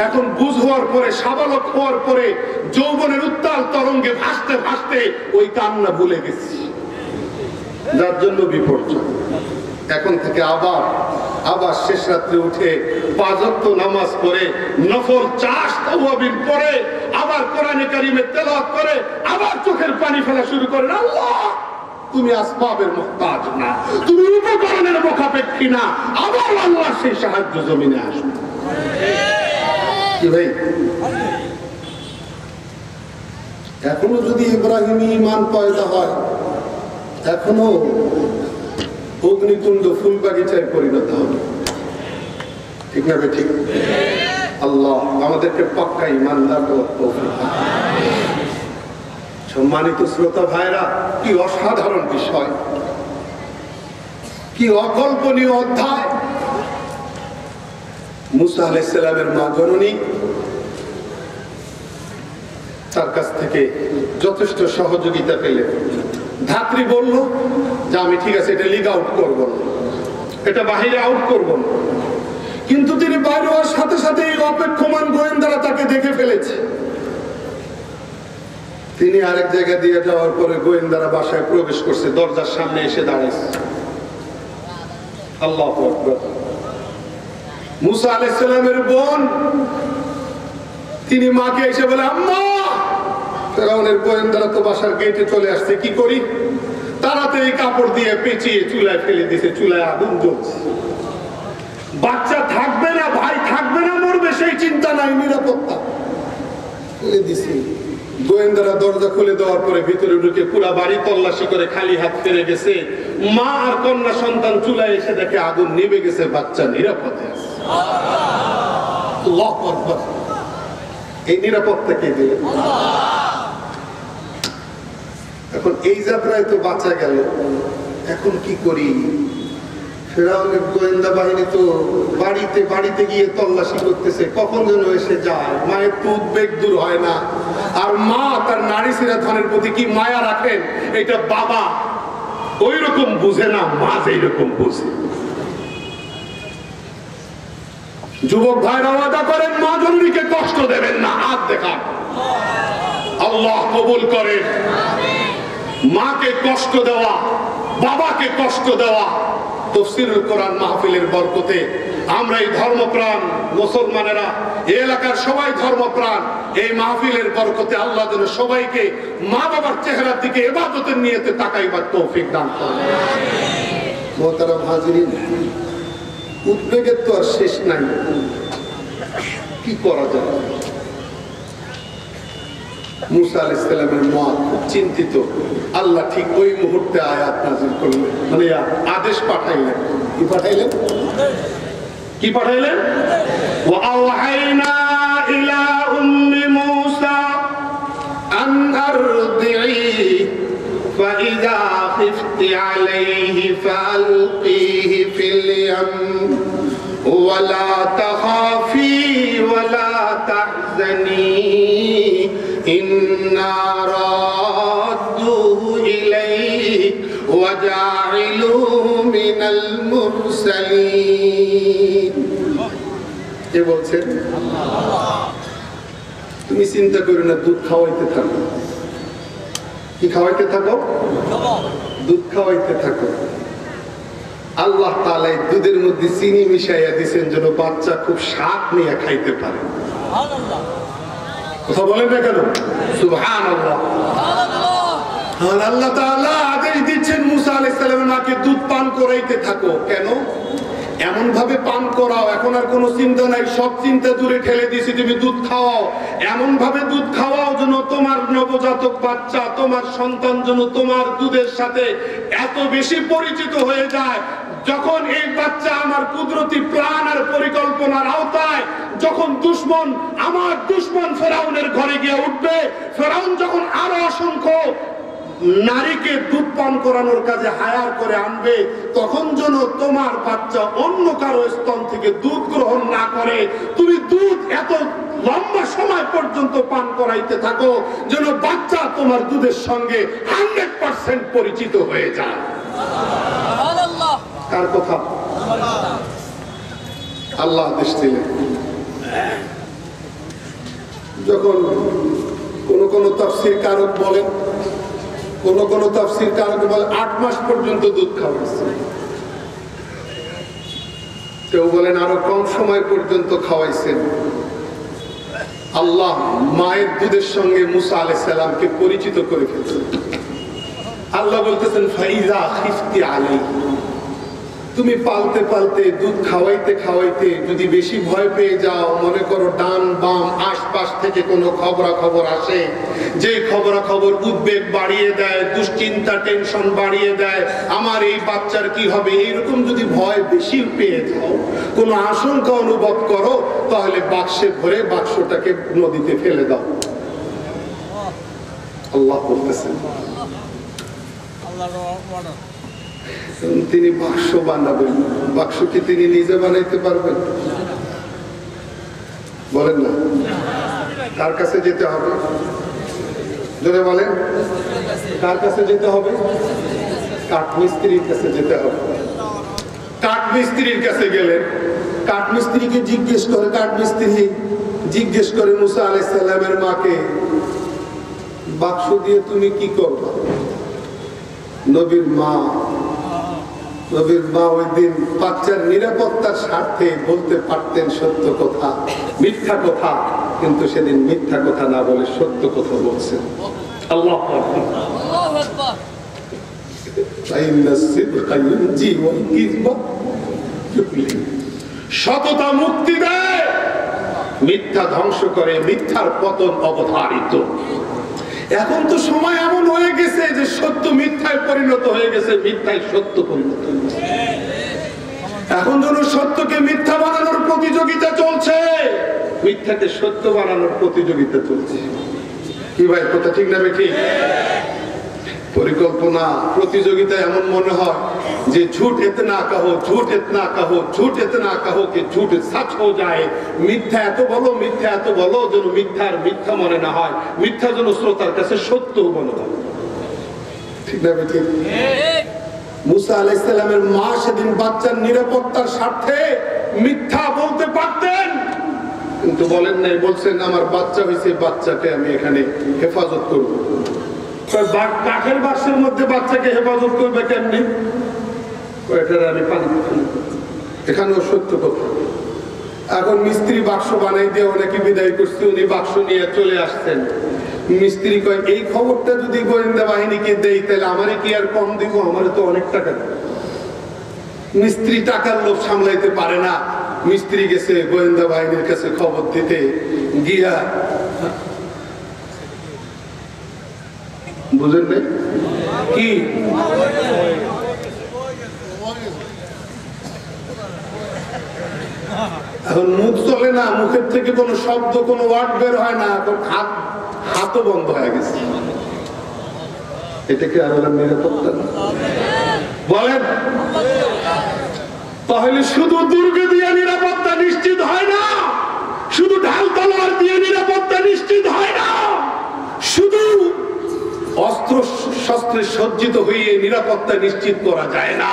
এখন বুঝ হওয়ার পরে, সাবালক হওয়ার পরে, যৌবনের উত্তাল তরঙ্গে ভাসতে ভাসতে ওই কান্না ভুলে গেছি, যার জন্য বিপর্যয়। এখন থেকে আবার শেষ রাত্রে উঠে 5 ওয়াক্ত নামাজ পড়ে, নফল চাষ তাওয়াবিন পড়ে, আবার কোরআনে কারিমে তেলাওয়াত করে, আবার চোখের পানি ফেলা শুরু করেন। আল্লাহ, তুমি আসবাবের মুহতাজ না, তুমি উপকরণের মুখাপেক্ষী না। আবার আল্লাহ সেই সাহায্য জমিনে আসবে। কি ভাই, এখনো যদি ইব্রাহিমী ঈমান পয়দা হয়, এখনো অগ্নিকুণ্ড ফুল বাগিচায় পরিণত হবে। ঠিক না ভাই? ঠিক। আল্লাহ আমাদেরকে পাক্কা ঈমানদার করার তৌফিক দান। সম্মানিত শ্রোতা ভাইরা, কি অসাধারণ বিষয়, কি অকল্পনীয় অধ্যায়। মুসা আলাইহিস সালামের মা জননী তার কাছ থেকে যথেষ্ট সহযোগিতা পেলেন। ধাত্রী বলল যে আমি ঠিক আছে, এটা লিগ আউট করবো না, এটা বাহিরে আউট করবো না। কিন্তু তিনি বাইরে হওয়ার সাথে সাথে এই অপেক্ষমান গোয়েন্দারা তাকে দেখে ফেলেছে। তিনি আরেক জায়গায় দিয়ে যাওয়ার পরে গোয়েন্দারা বাসায় প্রবেশ করছে, দরজার সামনে এসে দাঁড়াইছে। আল্লাহু আকবার। মুসা আলাইহিস সালামের বোন, তিনি মাকে এসে বলে, আম্মা, ফেরাউনের গোয়েন্দারা তো বাসার গেটে চলে আসছে, কি করি? তাড়াতাড়ি কাপড় দিয়ে পেঁচিয়ে চুলায় ফেলে দিয়েছে, চুলায় আগুন জ্বলছে। বাচ্চা থাকবে না, ভাই থাকবে না, মরবে সেই চিন্তা নাই, নিরাপত্তা খুলে দিছি। গোয়েন্দারা দরজা খুলে দেওয়ার পরে ভিতরে ঢুকে পুরা বাড়ি তল্লাশি করে খালি হাত ফিরে গেছে। মা আর কন্যা সন্তান চুলায় এসে দেখে আগুন নিভে গেছে, বাচ্চা নিরাপদে আছে। আল্লাহু আকবার। এই নিরাপত্তা কে দিলেন? এখন এই যাত্রায় তো বাঁচা গেল, এখন কি করি? ফেরাউনের গোয়েন্দা বাহিনী তো বাড়িতে বাড়িতে গিয়ে তল্লাশি করতেছে, কখন যেন এসে যায়। মায়ের তো উদ্বেগ দূর হয় না। আর মা তার নারী সিরা ধনের প্রতি কি মায়া রাখেন, এটা বাবা ওই রকম বুঝে না, মা যেই রকম বুঝে। যুবক ভাইরা ওয়াদা করেন, মা জননীকে কষ্ট দেবেন না, হাত দেখান, আল্লাহ কবুল করেন। মাকে কষ্ট দেওয়া, বাবাকে কষ্ট দেওয়া, তাফসীরুল কোরআন মাহফিলের বরকতে আমরা এই ধর্মপ্রাণ মুসলমানেরা, এই এলাকার সবাই ধর্মপ্রাণ, এই মাহফিলের বরকতে আল্লাহ যেন সবাইকে মা বাবার চেহারার দিকে ইবাদতের নিয়তে তাকাইবার তৌফিক দান করেন। মুহতারাম হাজিরিন, উদ্বেগের তো আর শেষ নাই, কি করা যায়? মুসা আলাইহিস সালামের মা খুব চিন্তিত। আল্লাহ ঠিক ওই মুহূর্তে আয়াত নাযিল করলেন, মানে আদেশ পাঠাইলেন। কি পাঠাইলেন? কি পাঠাইলেন? ওয়া আওহাইনা ইলা উম্মি মুসা আন আরদিহি ফাইযা খিফতি আলাইহি ফালকিহি ফিল ইয়াম ওয়া লা তাখাফি ওয়া লা তাহজানি ইন্না রাদ্দুহু ইলাইক ওয়া জাইলুহু মিনাল মুরসালিন। কে বলছেন? তুমি চিন্তা করো না, দুধ খাওয়াইতে থাকো। কি খাওয়াইতে থাকো? দুধ খাওয়াইতে থাকো। আল্লাহ তাআলা এই দুধের মধ্যে চিনি মিশাইয়া দিয়েছেন যেন বাচ্চা খুব স্বাদ নিয়ে খাইতে পারে। কথা বলেন না কেন? সুবহানাল্লাহ। আর আল্লাহ তাআলা আদেশ দিচ্ছেন মুসা আলাইহিস সালামের মাকে দুধ পান করাইতে থাকো। কেন? এমন ভাবে পান করাও, এখন আর কোনো চিন্তা নাই, সব চিন্তা দূরে ঠেলে দিয়েছি, তুমি দুধ খাওয়াও। এমন ভাবে দুধ খাওয়াও যেন তোমার নবজাতক বাচ্চা, তোমার সন্তান যেন তোমার দুধের সাথে এত বেশি পরিচিত হয়ে যায়, যখন এই বাচ্চা আমার কুদরতি প্ল্যান আর পরিকল্পনার আওতায়, যখন দুশমন, আমার দুশমন ফেরাউনের ঘরে গিয়ে উঠবে, ফেরাউন যখন আরো অসংখ্য নারীকে দুধ পান করানোর কাজে হায়ার করে আনবে, তখন যেন তোমার বাচ্চা অন্য কারো স্তন থেকে দুধ গ্রহণ না করে, তুমি দুধ এত লম্বা সময় পর্যন্ত পান করাইতে থাকো যেন বাচ্চা তোমার দুধের সঙ্গে 100% পরিচিত হয়ে যায়। কার কথা? আল্লাহ আদেশ দিলেন। যখন কোন তাফসীর কারক বলেন, কোন তাফসীর কারক বলে 8 মাস পর্যন্ত দুধ খাওয়াইছে, কেউ বলেন আরো কম সময় পর্যন্ত খাওয়াইছেন। আল্লাহ মায়ের দুধের সঙ্গে মুসা আলাইহিস সালামকে পরিচিত করে ফেলছেন। আল্লাহ বলতেছেন ফাইজা খিফতি আলাইহি, তুমি পালতে পালতে দুধ খাওয়াইতে খাওয়াইতে যদি বেশি ভয় পেয়ে যাও, মনে করো ডান বাম আশপাশ থেকে কোনো খবরাখবর আসে, যে খবরাখবর উদ্বেগ বাড়িয়ে দেয়, দুশ্চিন্তা টেনশন বাড়িয়ে দেয়, আমার এই বাচ্চার কি হবে, এইরকম যদি ভয় বেশি পেয়ে যাও, কোনো আশঙ্কা অনুভব করো, তাহলে বাক্সে ভরে বাক্সটাকে নদীতে ফেলে দাও। আল্লাহ বলতেছেন তিনি বাক্স বানাবেন। বাক্স কি তিনি নিজে বানাইতে পারবেন? বলেন না। কার কাছে যেতে হবে? জোরে বলেন, কার কাছে যেতে হবে? কাঠমিস্ত্রির কাছে যেতে হবে। কাঠমিস্ত্রির কাছে গেলেন, কাঠমিস্ত্রিকে জিজ্ঞেস করে, কাঠমিস্ত্রি জিজ্ঞেস করে মুসা আলাইহিস সালামের মাকে, বাক্স দিয়ে তুমি কি করবা? নবীর মা ওই দিন বাচ্চার নিরাপত্তার স্বার্থে বলতে পারতেন সত্য কথা, মিথ্যা কথা, কিন্তু সেদিন মিথ্যা কথা না বলে সত্য কথা বলছেন। আল্লাহু আকবার। সততা মুক্তি দেয়, মিথ্যা ধ্বংস করে, মিথ্যার পতন অবধারিত। এখন তো সময় এমন হয়ে গেছে যে সত্য মিথ্যায় পরিণত হয়ে গেছে, মিথ্যায় সত্য পরিণত হয়ে গেছে। এখন যেন সত্যকে মিথ্যা বানানোর প্রতিযোগিতা চলছে, মিথ্যাকে সত্য বানানোর প্রতিযোগিতা চলছে। কি ভাই, কথা ঠিক না ঠিক? পরিকল্পনা প্রতিযোগিতা এমন মনে হয় যে ঝুট ইতনা কহো, ঝুট ইতনা কহো, ঝুট ইতনা কহো कि झूठ सच हो जाए। মিথ্যা এত বলো, মিথ্যা এত বলো যেন মিথ্যার মিথ্যা মনে না হয়, মিথ্যা যেন শ্রোতার কাছে সত্য মনে হয়। ঠিক না ঠিক? মুসা আলাইহিস সালামের মা সেদিন বাচ্চার নিরাপত্তার স্বার্থে মিথ্যা বলতে পারতেন, কিন্তু বলেন নাই। বলছেন আমার বাচ্চা হয়েছে, বাচ্চাকে আমি এখানে হেফাজত করব। কাঠের বাক্সের মধ্যে বাচ্চাকে হেফাজত করবে কেমনি? আমি পানি, এখানেও সত্য কথা। এখন মিস্ত্রি বাক্স বানাই দিয়ে ওনাকে বিদায় করছে, উনি বাক্স নিয়ে চলে আসছেন। মিস্ত্রি কয় এই খবরটা যদি গোয়েন্দা বাহিনীকে দেই তাহলে আমারে কি আর কম দিব? আমারে তো অনেক টাকা। মিস্ত্রি টাকার লোভ সামলাইতে পারে না। মিস্ত্রি গেছে গোয়েন্দা বাহিনীর কাছে খবর দিতে গিয়া, বুঝেন নাই কি এখন মুখ চলে না, মুখের থেকে কোনো শব্দ, কোনো ওয়ার্ড বের হয় না। এখন হাতও বন্ধ হয়ে গেছে। এটা কি আর নিরাপত্তা না? বলেন। তাহলে শুধু দুর্গ দিয়ে নিরাপত্তা নিশ্চিত হয় না, শুধু ঢাল তলোয়ার দিয়ে নিরাপত্তা নিশ্চিত হয় না, শুধু অস্ত্র শস্ত্রে সজ্জিত হয়ে নিরাপত্তা নিশ্চিত করা যায় না।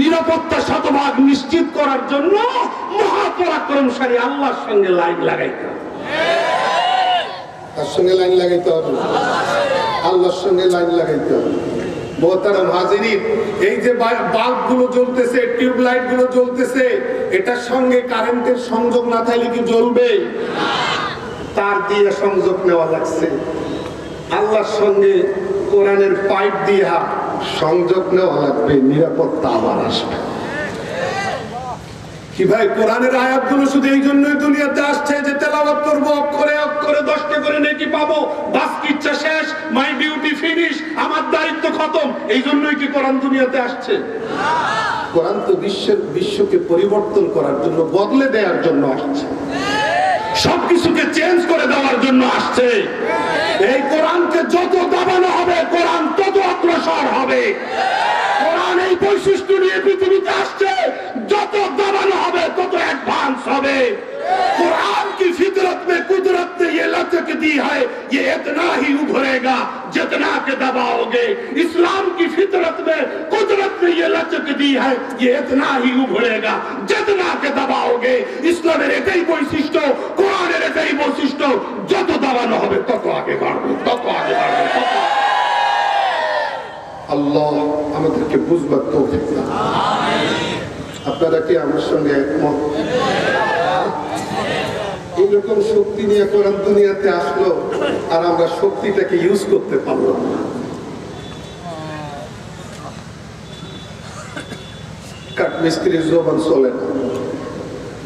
নিরাপত্তা শতভাগ নিশ্চিত করার জন্য মহাপরাক্রমশালী আল্লাহর সঙ্গে লাইন লাগাইতে হবে। তার সঙ্গে লাইন লাগাইতে হবে, আল্লাহর সঙ্গে লাইন লাগাইতে হবে। মোহতারাম হাজিরিন, এই যে বাল্ব গুলো জ্বলতেছে, টিউবলাইট গুলো জ্বলতেছে, এটার সঙ্গে কারেন্টের সংযোগ না থাকলে কি জ্বলবে? তার দিয়ে সংযোগ নেওয়া লাগছে। আল্লাহর সঙ্গে কোরআনের পাইপ দিয়া সংযোগ নেওয়া লাগবে, নিরাপত্তা আবার আসবে। কি ভাই, কোরআনের আয়াতগুলো শুধু এই জন্যই দুনিয়াতে আসছে যে তেলাওয়াত করবো, অক্ষরে অক্ষরে 10টা করে নেকি পাবো, বাস কিচ্ছা শেষ, মাই ডিউটি ফিনিশ, আমার দায়িত্ব খতম। এই জন্যই কি কোরআন দুনিয়াতে আসছে? কোরআন তো বিশ্বকে পরিবর্তন করার জন্য, বদলে দেওয়ার জন্য আসছে, সবকিছুকে চেঞ্জ করে দেওয়ার জন্য আসছে। এই কোরআনকে যত দাবানো হবে, কোরআন তত অগ্রসর হবে। কোরআন এই বৈশিষ্ট্য নিয়ে পৃথিবীতে আসছে, যত দাবানো হবে তত অ্যাডভান্স হবে। कुरान की फितरत में कुदरत ने ये लचक दी है, ये इतना ही उभरेगा जितना के दबाओगे। इस्लाम की फितरत में कुदरत ने ये लचक दी है, ये इतना ही उभरेगा जितना के दबाओगे। ইসলামের এটাই বৈশিষ্ট্য, কোরআনের এটাই বৈশিষ্ট্য, যত দাবানো হবে তত আগে বাড়বে, তত আগে বাড়বে, তত। আল্লাহ আমাদেরকে বুঝবার তৌফিক দান। আপনারা কি আমার সঙ্গে একমত? এইরকম শক্তি নিয়ে কোরআন দুনিয়াতে আসলো, আর আমরা শক্তিটাকে ইউজ করতে পারলাম না। কাঠমিস্ত্রির জবান চলে না,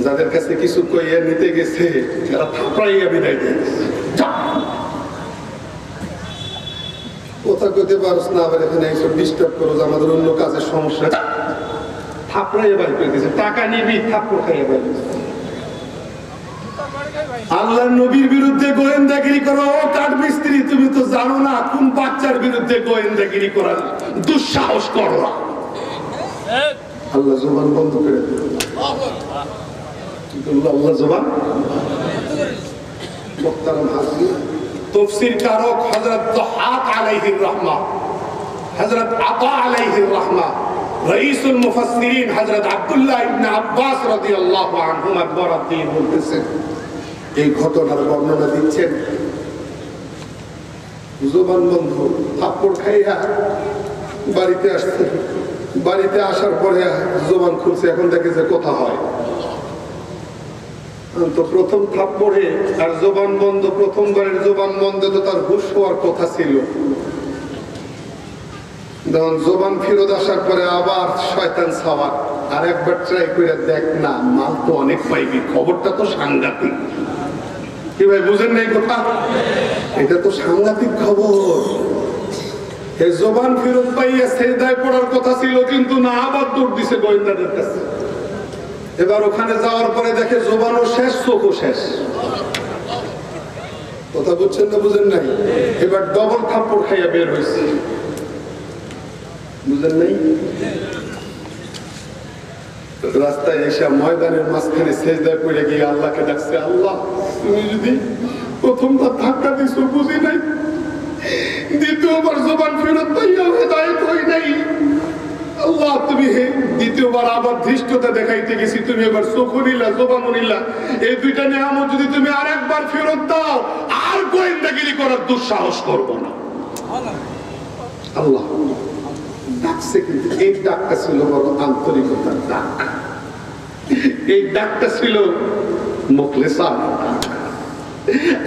যাদের কাছে কিছু কইয়া নিতে গেছে তারা থাপড়াইয়া বিদায় দিয়ে কথা কইতে পারছ না, আবার এখানে এইসব ডিস্টার্ব করো, আমাদের অন্য কাজের সমস্যা, থাপড়াইয়া বাড়ি করে দিয়েছে। টাকা নিবি, থাপড় খাইয়া বাড়ি। আল্লাহর নবীর বিরুদ্ধে গোয়েন্দাগিরি করো, ও কাঠমিস্ত্রি, তুমি তো জানো না কোন বাচ্চার বিরুদ্ধে গোয়েন্দাগিরি করার দুঃসাহস করো। আল্লাহ জবান বন্ধ করে দিল, আল্লাহ জবান। মুহতারাম হাজির, তাফসীর কারক হযরত যাহাক আলাইহির রাহমা, হযরত আতা আলাইহির রাহমা, রাইসুল মুফাসসিরিন হযরত আব্দুল্লাহ ইবনে আব্বাস রাদিয়াল্লাহু আনহুমা বরাত দিয়ে বলতেছেন, এই ঘটনার বর্ণনা দিচ্ছেন। জবান বন্ধ, থাপ্পড় খাইয়া বাড়িতে আসছে। বাড়িতে আসার পরে জবান খুলছে, এখন দেখে যে কথা হয়। তো প্রথম থাপ্পড়ে আর জবান বন্ধ, প্রথমবারের জবান বন্ধে তো তার হুঁশ হওয়ার কথা ছিল। যখন জবান ফেরত আসার পরে আবার শয়তান সাওয়ার, আর একবার ট্রাই করে দেখ না, মাল তো অনেক পাইবি, খবরটা তো সাংঘাতিক। কি ভাই বুঝেন নাই কথা? এটা তো সাংঘাতিক খবর। এই জবান ফেরত পাইয়া সেজদায় পড়ার কথা ছিল, কিন্তু না, আবার দৌড় দিছে গোয়েন্দাদের কাছে। এবার ওখানে যাওয়ার পরে দেখে জবানও শেষ, চোখও শেষ। কথা বুঝছেন না বুঝেন নাই? এবার ডবল থাপ্পড় খাইয়া বের হয়েছে, বুঝেন নাই? রাস্তায় এসে ময়দানের মাঝখানে সেজদায় পড়ে গিয়ে আল্লাহকে ডাকছে, আল্লাহ তুমি যদি প্রথমবার ধাক্কা দিছো বুঝি নাই, দ্বিতীয়বার জবান ফেরত পাইয়া হেদায়েত হই নাই, আল্লাহ তুমি দ্বিতীয়বার আবার ধৃষ্টতা দেখাইতে গেছি, তুমি এবার চোখ নিলা, জবান নিলা, এই দুইটা নিয়ামত যদি তুমি আর একবার ফেরত দাও, আর গোয়েন্দাগিরি করার দুঃসাহস করবো না। আল্লাহ ডাকছে, কিন্তু এই ডাকটা ছিল বড় আন্তরিকতার ডাক, এই ডাকটা ছিল মুখলেসানা ডাক।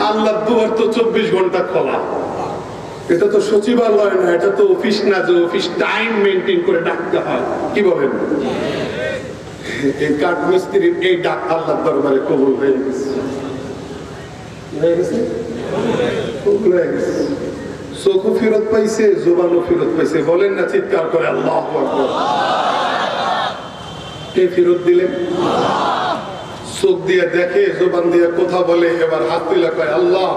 আল্লাহ দুয়ার তো 24 ঘন্টা খোলা। এটা তো সচিবালয় না, এটা তো অফিস না যে অফিস টাইম মেনটেন করে ডাকতে হয়। কি বলেন? এই কাঠ মিস্ত্রির এই ডাক আল্লাহর দরবারে কবুল হয়ে গেছে, কবুল হয়ে গেছে। চোখও ফেরত পাইছে, জবানও ফেরত পাইছে। বলেন না চিৎকার করে আল্লাহু আকবার। কে ফেরত দিলেন? চোখ দিয়ে দেখে, জবান দিয়ে কথা বলে, এবার হাত তুলে কয়, আল্লাহ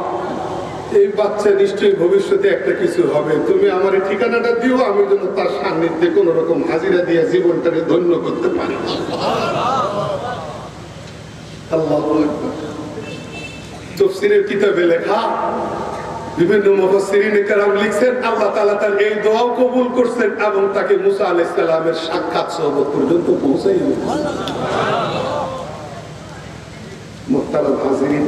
এই বাচ্চা নিশ্চয়ই ভবিষ্যতে একটা কিছু হবে, তুমি আমার ঠিকানাটা দিও, আমি যেন তার সান্নিধ্যে কোন রকম হাজিরা দিয়ে জীবনটাকে ধন্য করতে পারি। আল্লাহু আকবার। তাফসীরের কিতাবে লেখা, বিভিন্ন মুফাসসিরিনে কেরাম লিখছেন, আল্লাহ তাআলা তার এই দোয়াও কবুল করছেন এবং তাকে মুসা আলাইহিস সালামের সাক্ষাৎ সহবত পর্যন্ত পৌঁছাই দিলেন। মুহতারাম হাজিরিন,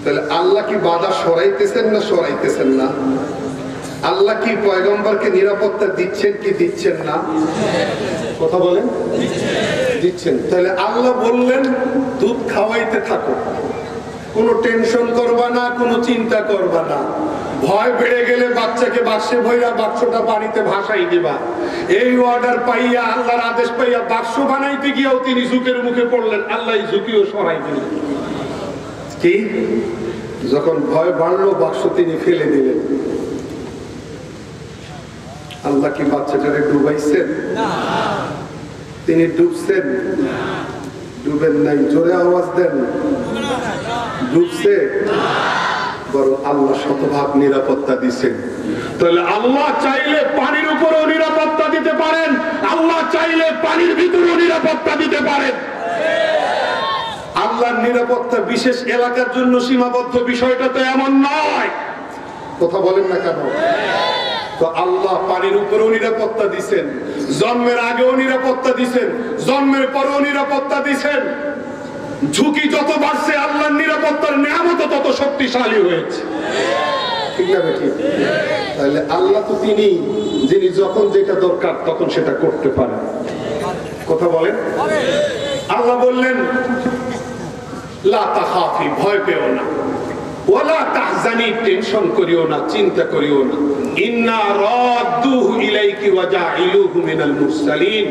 তাহলে আল্লাহ কি বাধা সরাইতেছেন না সরাইতেছেন না? আল্লাহ কি পয়গম্বরকে নিরাপত্তা দিচ্ছেন কি দিচ্ছেন না? কথা বলেন, দিচ্ছেন। তাহলে আল্লাহ বললেন দুধ খাওয়াইতে থাকো, কোনো টেনশন করবা না, কোনো চিন্তা করবা না। ভয় বেড়ে গেলে বাচ্চাকে বাক্সে ভইরা বাক্সটা পানিতে ভাসাই দিবা। এই অর্ডার পাইয়া, আল্লাহর আদেশ পাইয়া বাক্স বানাইতে গিয়েও তিনি ঝুঁকের মুখে পড়লেন, আল্লাহ ঝুঁকিও সরাই দিলেন। কি? যখন ভয় বাড়লো বাক্স তিনি ফেলে দিলেন। আল্লাহ কি বাচ্চাটারে ডুবাইছেন? তিনি ডুবছেন? ডুবেন নাই। জোরে আওয়াজ দেন। ডুবছে? বরং আল্লাহ শতভাগ নিরাপত্তা দিচ্ছেন। তাহলে আল্লাহ চাইলে পানির উপরেও নিরাপত্তা দিতে পারেন, আল্লাহ চাইলে পানির ভিতরেও নিরাপত্তা দিতে পারেন। আল্লাহর নিরাপত্তা বিশেষ এলাকার জন্য সীমাবদ্ধ, বিষয়টা তো এমন নয়। কথা বলেন না কেন? তো আল্লাহ পানির উপরেও নিরাপত্তা দিচ্ছেন, জন্মের আগেও নিরাপত্তা দিচ্ছেন, জন্মের পরেও নিরাপত্তা দিচ্ছেন। ঝুঁকি যত বাড়ছে আল্লাহর নিরাপত্তার নিয়ামত তত শক্তিশালী হয়েছে। ঠিক না বেটি? তাহলে আল্লাহ তো তিনি যিনি যখন যেটা দরকার তখন সেটা করতে পারেন। কথা বলেন। আল্লাহ বললেন লা তাখাফি, ভয় পেও না, ওয়ালা তাহজানি, টেনশন করিও না, চিন্তা করিও না। ইন্না রাদ্দুহু ইলাইকি ওয়া জাইলুহু মিনাল মুরসালিন,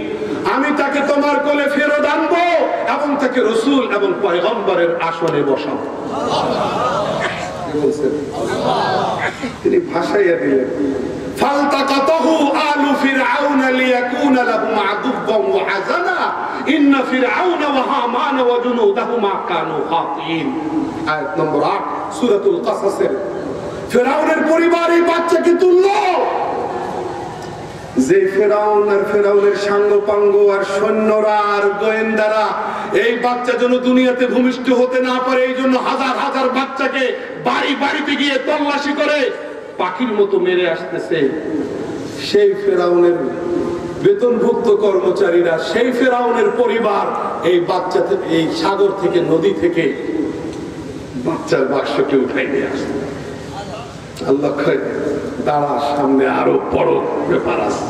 আমি তাকে তোমার কোলে ফেরত আনবো এবং তাকে রাসূল এবং পয়গম্বরের আসনে বসাবো। তিনি ভাষাইয়া দিলেন, ফালতাকাতাহু আলু ফিরআউন লিয়াকুনা লাহুম আদুওয়ান ওয়া হাযানা ইন্না ফিরআউন ওয়া হামান ওয়া জুনুদাহুমা কানু খাতিন। আয়াত নম্বর 8 সূরাতুল কাসাসের। ফিরআউনের পরিবার এই বাচ্চাকে তুললো, যে ফেরাউন আর ফেরাউনের সাঙ্গপাঙ্গ আর সৈন্যরা আর গোয়েন্দারা এই বাচ্চা যেন দুনিয়াতে ভূমিষ্ঠ হতে না পারে, এই জন্য হাজার হাজার বাচ্চাকে বাড়ি বাড়িতে গিয়ে তল্লাশি করে পাখির মতো মেরে আসতেছে। সেই ফেরাউনের বেতনভুক্ত কর্মচারীরা, সেই ফেরাউনের পরিবার এই বাচ্চা থেকে, এই সাগর থেকে, নদী থেকে বাচ্চার বাক্সকে উঠাই নিয়ে আসে। আল্লাহ দাঁড়া, সামনে আরো বড় ব্যাপার আছে।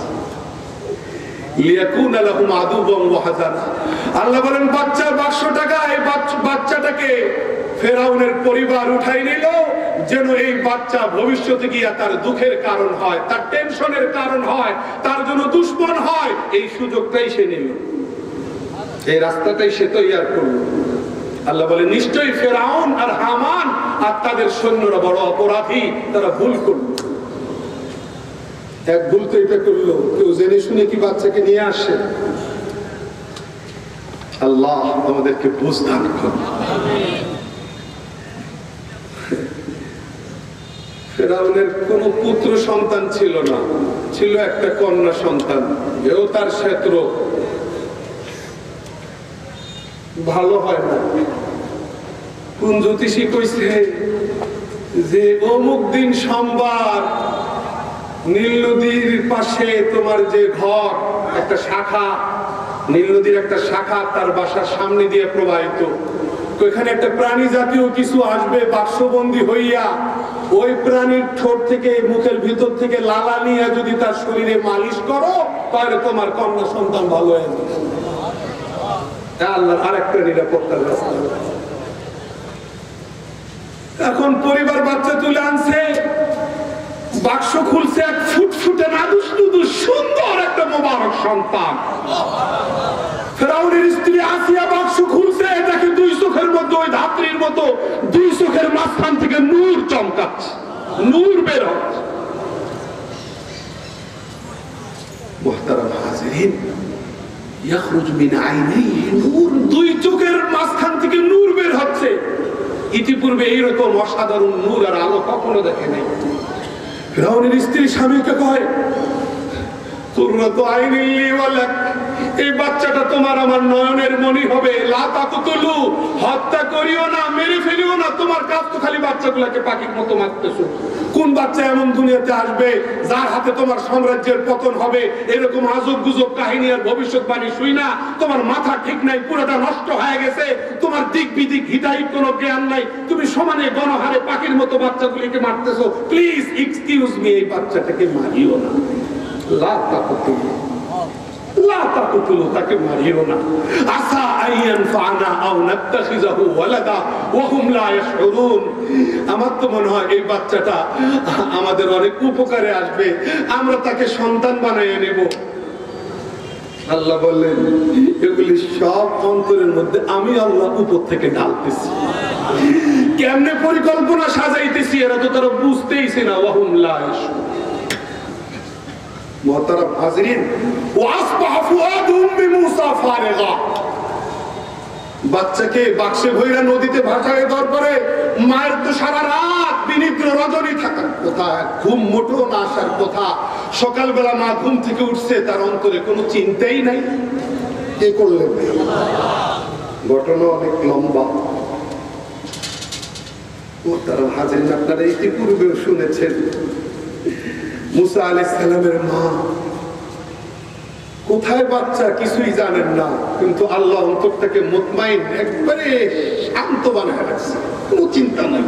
লিয়াকুনা লাহুম আদুওয়ান ওয়া হাযানা। আল্লাহ বলেন বাচ্চার বাক্সটাকে, এই বাচ্চাটাকে ফেরাউনের পরিবার উঠাই নিল, যেন এই বাচ্চা ভবিষ্যতে গিয়া তার দুঃখের কারণ হয়, তার টেনশনের কারণ হয়, তার জন্য দুশ্মন হয়। এই সুযোগটাই সে নিল, এই রাস্তাটাই সে তৈরি করলো। আল্লাহ বলে নিশ্চয়ই ফেরাউন আর হামান আর তাদের সৈন্যরা বড় অপরাধী, তারা ভুল করল। এক ভুল তো এটা করলো, কেউ জেনে শুনে কি বাচ্চাকে নিয়ে আসে? আল্লাহ আমাদেরকে বুঝ দান করুন। ফেরাউনের কোন পুত্র সন্তান ছিল না, ছিল একটা কন্যা সন্তান, এও তার ক্ষেত্র ভালো হয় না। কোন জ্যোতিষী কইছে যে অমুক দিন সোমবার নীল নদীর পাশে তোমার যে ঘর, একটা শাখা, নীল নদীর একটা শাখা তার বাসার সামনে দিয়ে প্রবাহিত, ওইখানে একটা প্রাণী জাতীয় কিছু আসবে বাক্সবন্দী হইয়া, ওই প্রাণীর ঠোঁট থেকে মুখের ভিতর থেকে লালা নিয়ে যদি তার শরীরে মালিশ করো তাহলে তোমার কন্যা সন্তান ভালো হয়ে যাবে। আল্লাহর আরেকটা নিরাপত্তার রাস্তা। এখন পরিবার বাচ্চা তুলে আনছে, বাক্স খুলছে, এক ফুটফুটে নাদুস নুদুস সুন্দর একটা মোবারক সন্তান। ফেরাউনের স্ত্রী আসিয়া বাক্স খুলছে, এটাকে দুই চোখের মধ্যে ওই ধাত্রীর মতো দুই চোখের মাঝখান থেকে নূর চমকাচ্ছে, নূর বের হচ্ছে। মুহতারাম হাজিরিন, ইয়াখরুজ মিন আইনাইহি নূর, দুই চোখের মাঝখান থেকে নূর বের হচ্ছে। ইতিপূর্বে এইরকম অসাধারণ নূর আর আলো কখনো দেখে নাই। ফিরআউনের স্ত্রী স্বামীকে কয়, কুররাতু আইনিন লি ওয়া লাক, এই বাচ্চাটা তোমার আমার নয়নের মনি হবে। লা তাকতুলু, হত্যা করিও না, মেরে ফেলিও না, তোমার কাজ তো খালি বাচ্চাগুলোকে পাখির মতো মারতেছো। কোন বাচ্চা এমন দুনিয়াতে আসবে যার হাতে তোমার সাম্রাজ্যের পতন হবে? এরকম আজব গুজব কাহিনী আর ভবিষ্যৎবাণী শুই না তোমার মাথা ঠিক নাই, পুরোটা নষ্ট হয়ে গেছে, তোমার দিক বিদিক হিতাহিত কোনো জ্ঞান নাই, তুমি সমানে গণহারে পাখির মতো বাচ্চাগুলিকে মারতেছো। প্লিজ এক্সকিউজ মি, এই বাচ্চাটাকে মারিও না। লা তাকতুলু, লা তাকতুলু, তাকে মারিও না। আসা আইয়ান ফানা আও নাত্তাখিযাহু ওয়ালাদা ওয়া হুম লা ইয়াশউরুন। আমার তো মনে হয় এই বাচ্চাটা আমাদের অনেক উপকারে আসবে, আমরা তাকে সন্তান বানিয়ে নেব। আল্লাহ বললেন, এগুলি সব অন্তরের মধ্যে আমি আল্লাহ উপর থেকে ঢালতেছি। কেমনে পরিকল্পনা সাজাইতেছি এরা তো তারা বুঝতেইছে না। ওয়া হুম লা ইয়াশউরুন। মুহতারাম হাজিরিন, ওয়াসবাহ ফুআদু উম্মি মূসা ফারিগা, বাচ্চাকে বাক্সে ভইরা নদীতে ভাসায় দেওয়ার পরে মায়ের তো সারা রাত বিনিদ্র রজনী থাকার কথা, ঘুম মোটেও না আসার কথা। সকালবেলা মা ঘুম থেকে উঠছে, তার অন্তরে কোনো চিন্তাই নাই। কে করলেন? ঘটনা অনেক লম্বা। মুহতারাম হাজিরিন, আপনারা ইতিপূর্বেও শুনেছেন মুসা আলাইহিস সালামের মা কোথায় বাচ্চা কিছুই জানেন না, কিন্তু আল্লাহ অন্তরটাকে মুতমাইন একবারে শান্ত বানায় রাখছে, কোনো চিন্তা নাই।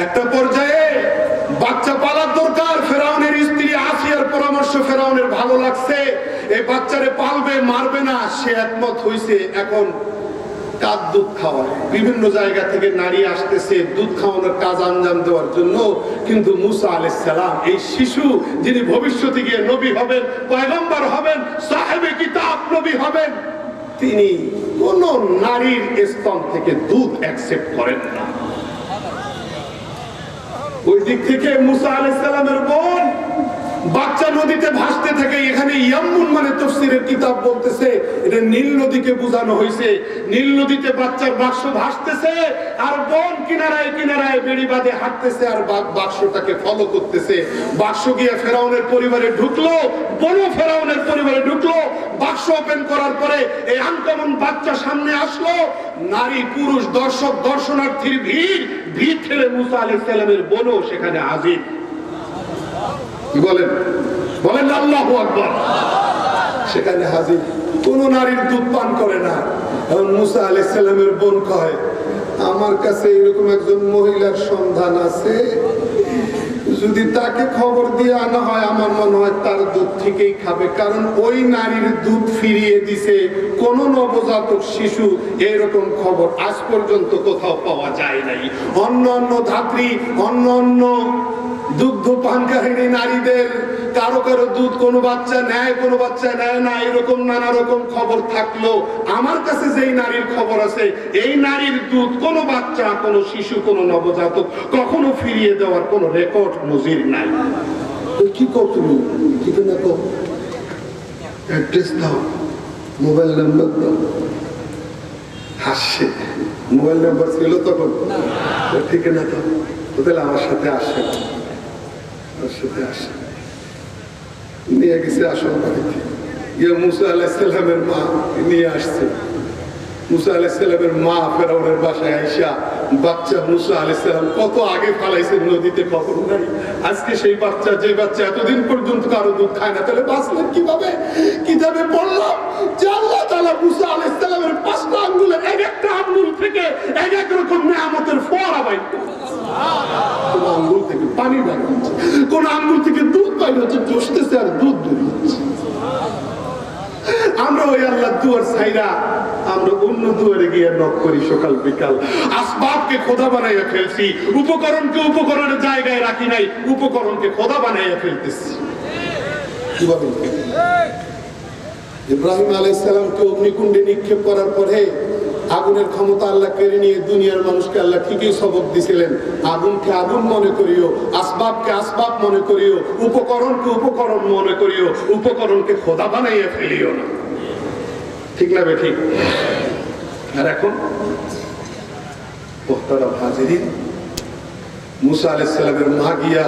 একটা পর্যায়ে বাচ্চা পালার দরকার। ফেরাউনের স্ত্রী আসিয়ার পরামর্শ ফেরাউনের ভালো লাগছে, এই বাচ্চারে পালবে, মারবে না, সে একমত হইছে। এখন কার দুধ খাওয়ায়, বিভিন্ন জায়গা থেকে নারী আসতেছে দুধ খাওয়ানোর কাজ আঞ্জাম দেওয়ার জন্য। কিন্তু মুসা আলাইহিস সালাম, এই শিশু যিনি ভবিষ্যতে গিয়ে নবী হবেন, পয়গম্বর হবেন, সাহেবে কিতাব নবী হবেন, তিনি কোন নারীর স্তন থেকে দুধ অ্যাকসেপ্ট করেন না। ওই দিক থেকে মুসা আলাইহিস সালামের বোন বাচ্চা নদীতে ভাসতে থাকে। এখানে ইয়ামুন মানে তাফসীরের কিতাব বলতেছে এটা নীল নদীকে বোঝানো হয়েছে। নীল নদীতে বাচ্চার বাক্স ভাসতেছে আর বোন কিনারায় কিনারায় বেড়ি বাঁধে হাঁটতেছে আর বাক্সটাকে ফলো করতেছে। বাক্স গিয়ে ফেরাউনের পরিবারে ঢুকলো, বোনও ফেরাউনের পরিবারে ঢুকলো। বাক্স ওপেন করার পরে এই আনকমন বাচ্চা সামনে আসলো। নারী পুরুষ দর্শক দর্শনার্থীর ভিড় ঠেলে মুসা আলাইহিস সালামের বোনও সেখানে হাজির। বলেন বলেন আল্লাহু আকবার। সেখানে হাজির, কোন নারীর দুধ পান করে না। এখন মুসা আলাইহিস সালামের বোন কয়, আমার কাছে এরকম একজন মহিলার সন্ধান আছে, যদি তাকে খবর দিয়ে আনা হয় আমার মনে হয় তার দুধ ঠিকই খাবে, কারণ ওই নারীর দুধ ফিরিয়ে দিছে কোন নবজাতক শিশু, এরকম খবর আজ পর্যন্ত কোথাও পাওয়া যায় নাই। অন্য অন্য ধাত্রী, অন্য অন্য দুগ্ধ পানকারিনী নারীদের কারো কারো দুধ কোনো বাচ্চা নেয় কোনো বাচ্চা নেয় না, এরকম নানা রকম খবর থাকলো আমার কাছে যেই নারীর খবর আছে, এই নারীর দুধ কোনো বাচ্চা, কোনো শিশু, কোনো নবজাতক কখনো ফিরিয়ে দেওয়ার কোনো রেকর্ড নজির নাই। কি কর তুমি, কি না কো, অ্যাড্রেস দাও, মোবাইল নাম্বার দাও। হাসছে, মোবাইল নাম্বার ছিল তখন, ঠিক না তো, তাহলে আমার সাথে আসে, আমার সাথে আসে, নিয়ে গেছে আসল বাড়িতে গিয়ে মুসা আলাইহিসসালামের মা নিয়ে আসছে। মুসা আলাইহিসসালামের মা ফেরাউনের বাসায় আইসা বাচ্চা মুসা আলাইহিসসালাম কত আগে ফালাইছেন নদীতে খবর নাই। আজকে সেই বাচ্চা, যে বাচ্চা এতদিন পর্যন্ত কারো দুধ খায় না, তাহলে বাঁচলেন কিভাবে? কিতাবে পড়লাম যে আল্লাহ তাআলা মুসা আলাইহিসসালামের 5টা আঙ্গুলের এক একটা আঙ্গুল থেকে এক এক রকম নিয়ামতের ফোয়ারা বাইর করেছে। কোন আঙ্গুল থেকে পানি বাইর হচ্ছে, কোন আঙ্গুল থেকে দুধ বাইর হচ্ছে, চষতেছে আর দুধ বের হচ্ছে। আমরা ওই আল্লাহ দুয়ার ছাইরা আমরা অন্য দুয়ারে গিয়ে নক করি সকাল বিকাল। আসবাবকে খোদা বানাইয়া ফেলছি, উপকরণকে উপকরণের জায়গায় রাখি নাই, উপকরণকে খোদা বানাইয়া ফেলতেছি। কিভাবে? ইব্রাহিম আলাইহিস সালামকে অগ্নিকুণ্ডে নিক্ষেপ করার পরে আগুনের ক্ষমতা আল্লাহ কেড়ে নিয়ে দুনিয়ার মানুষকে আল্লাহ ঠিকই সবক দিছিলেন, আগুনকে আগুন মনে করিও, আসবাবকে আসবাব মনে করিও, উপকরণকে উপকরণ মনে করিও, উপকরণকে খোদা বানাইয়া ফেলিও না। ঠিক না বেঠিক? আর এখন হাজিরিন, মুসা আলাইহিস সালামের মা গিয়া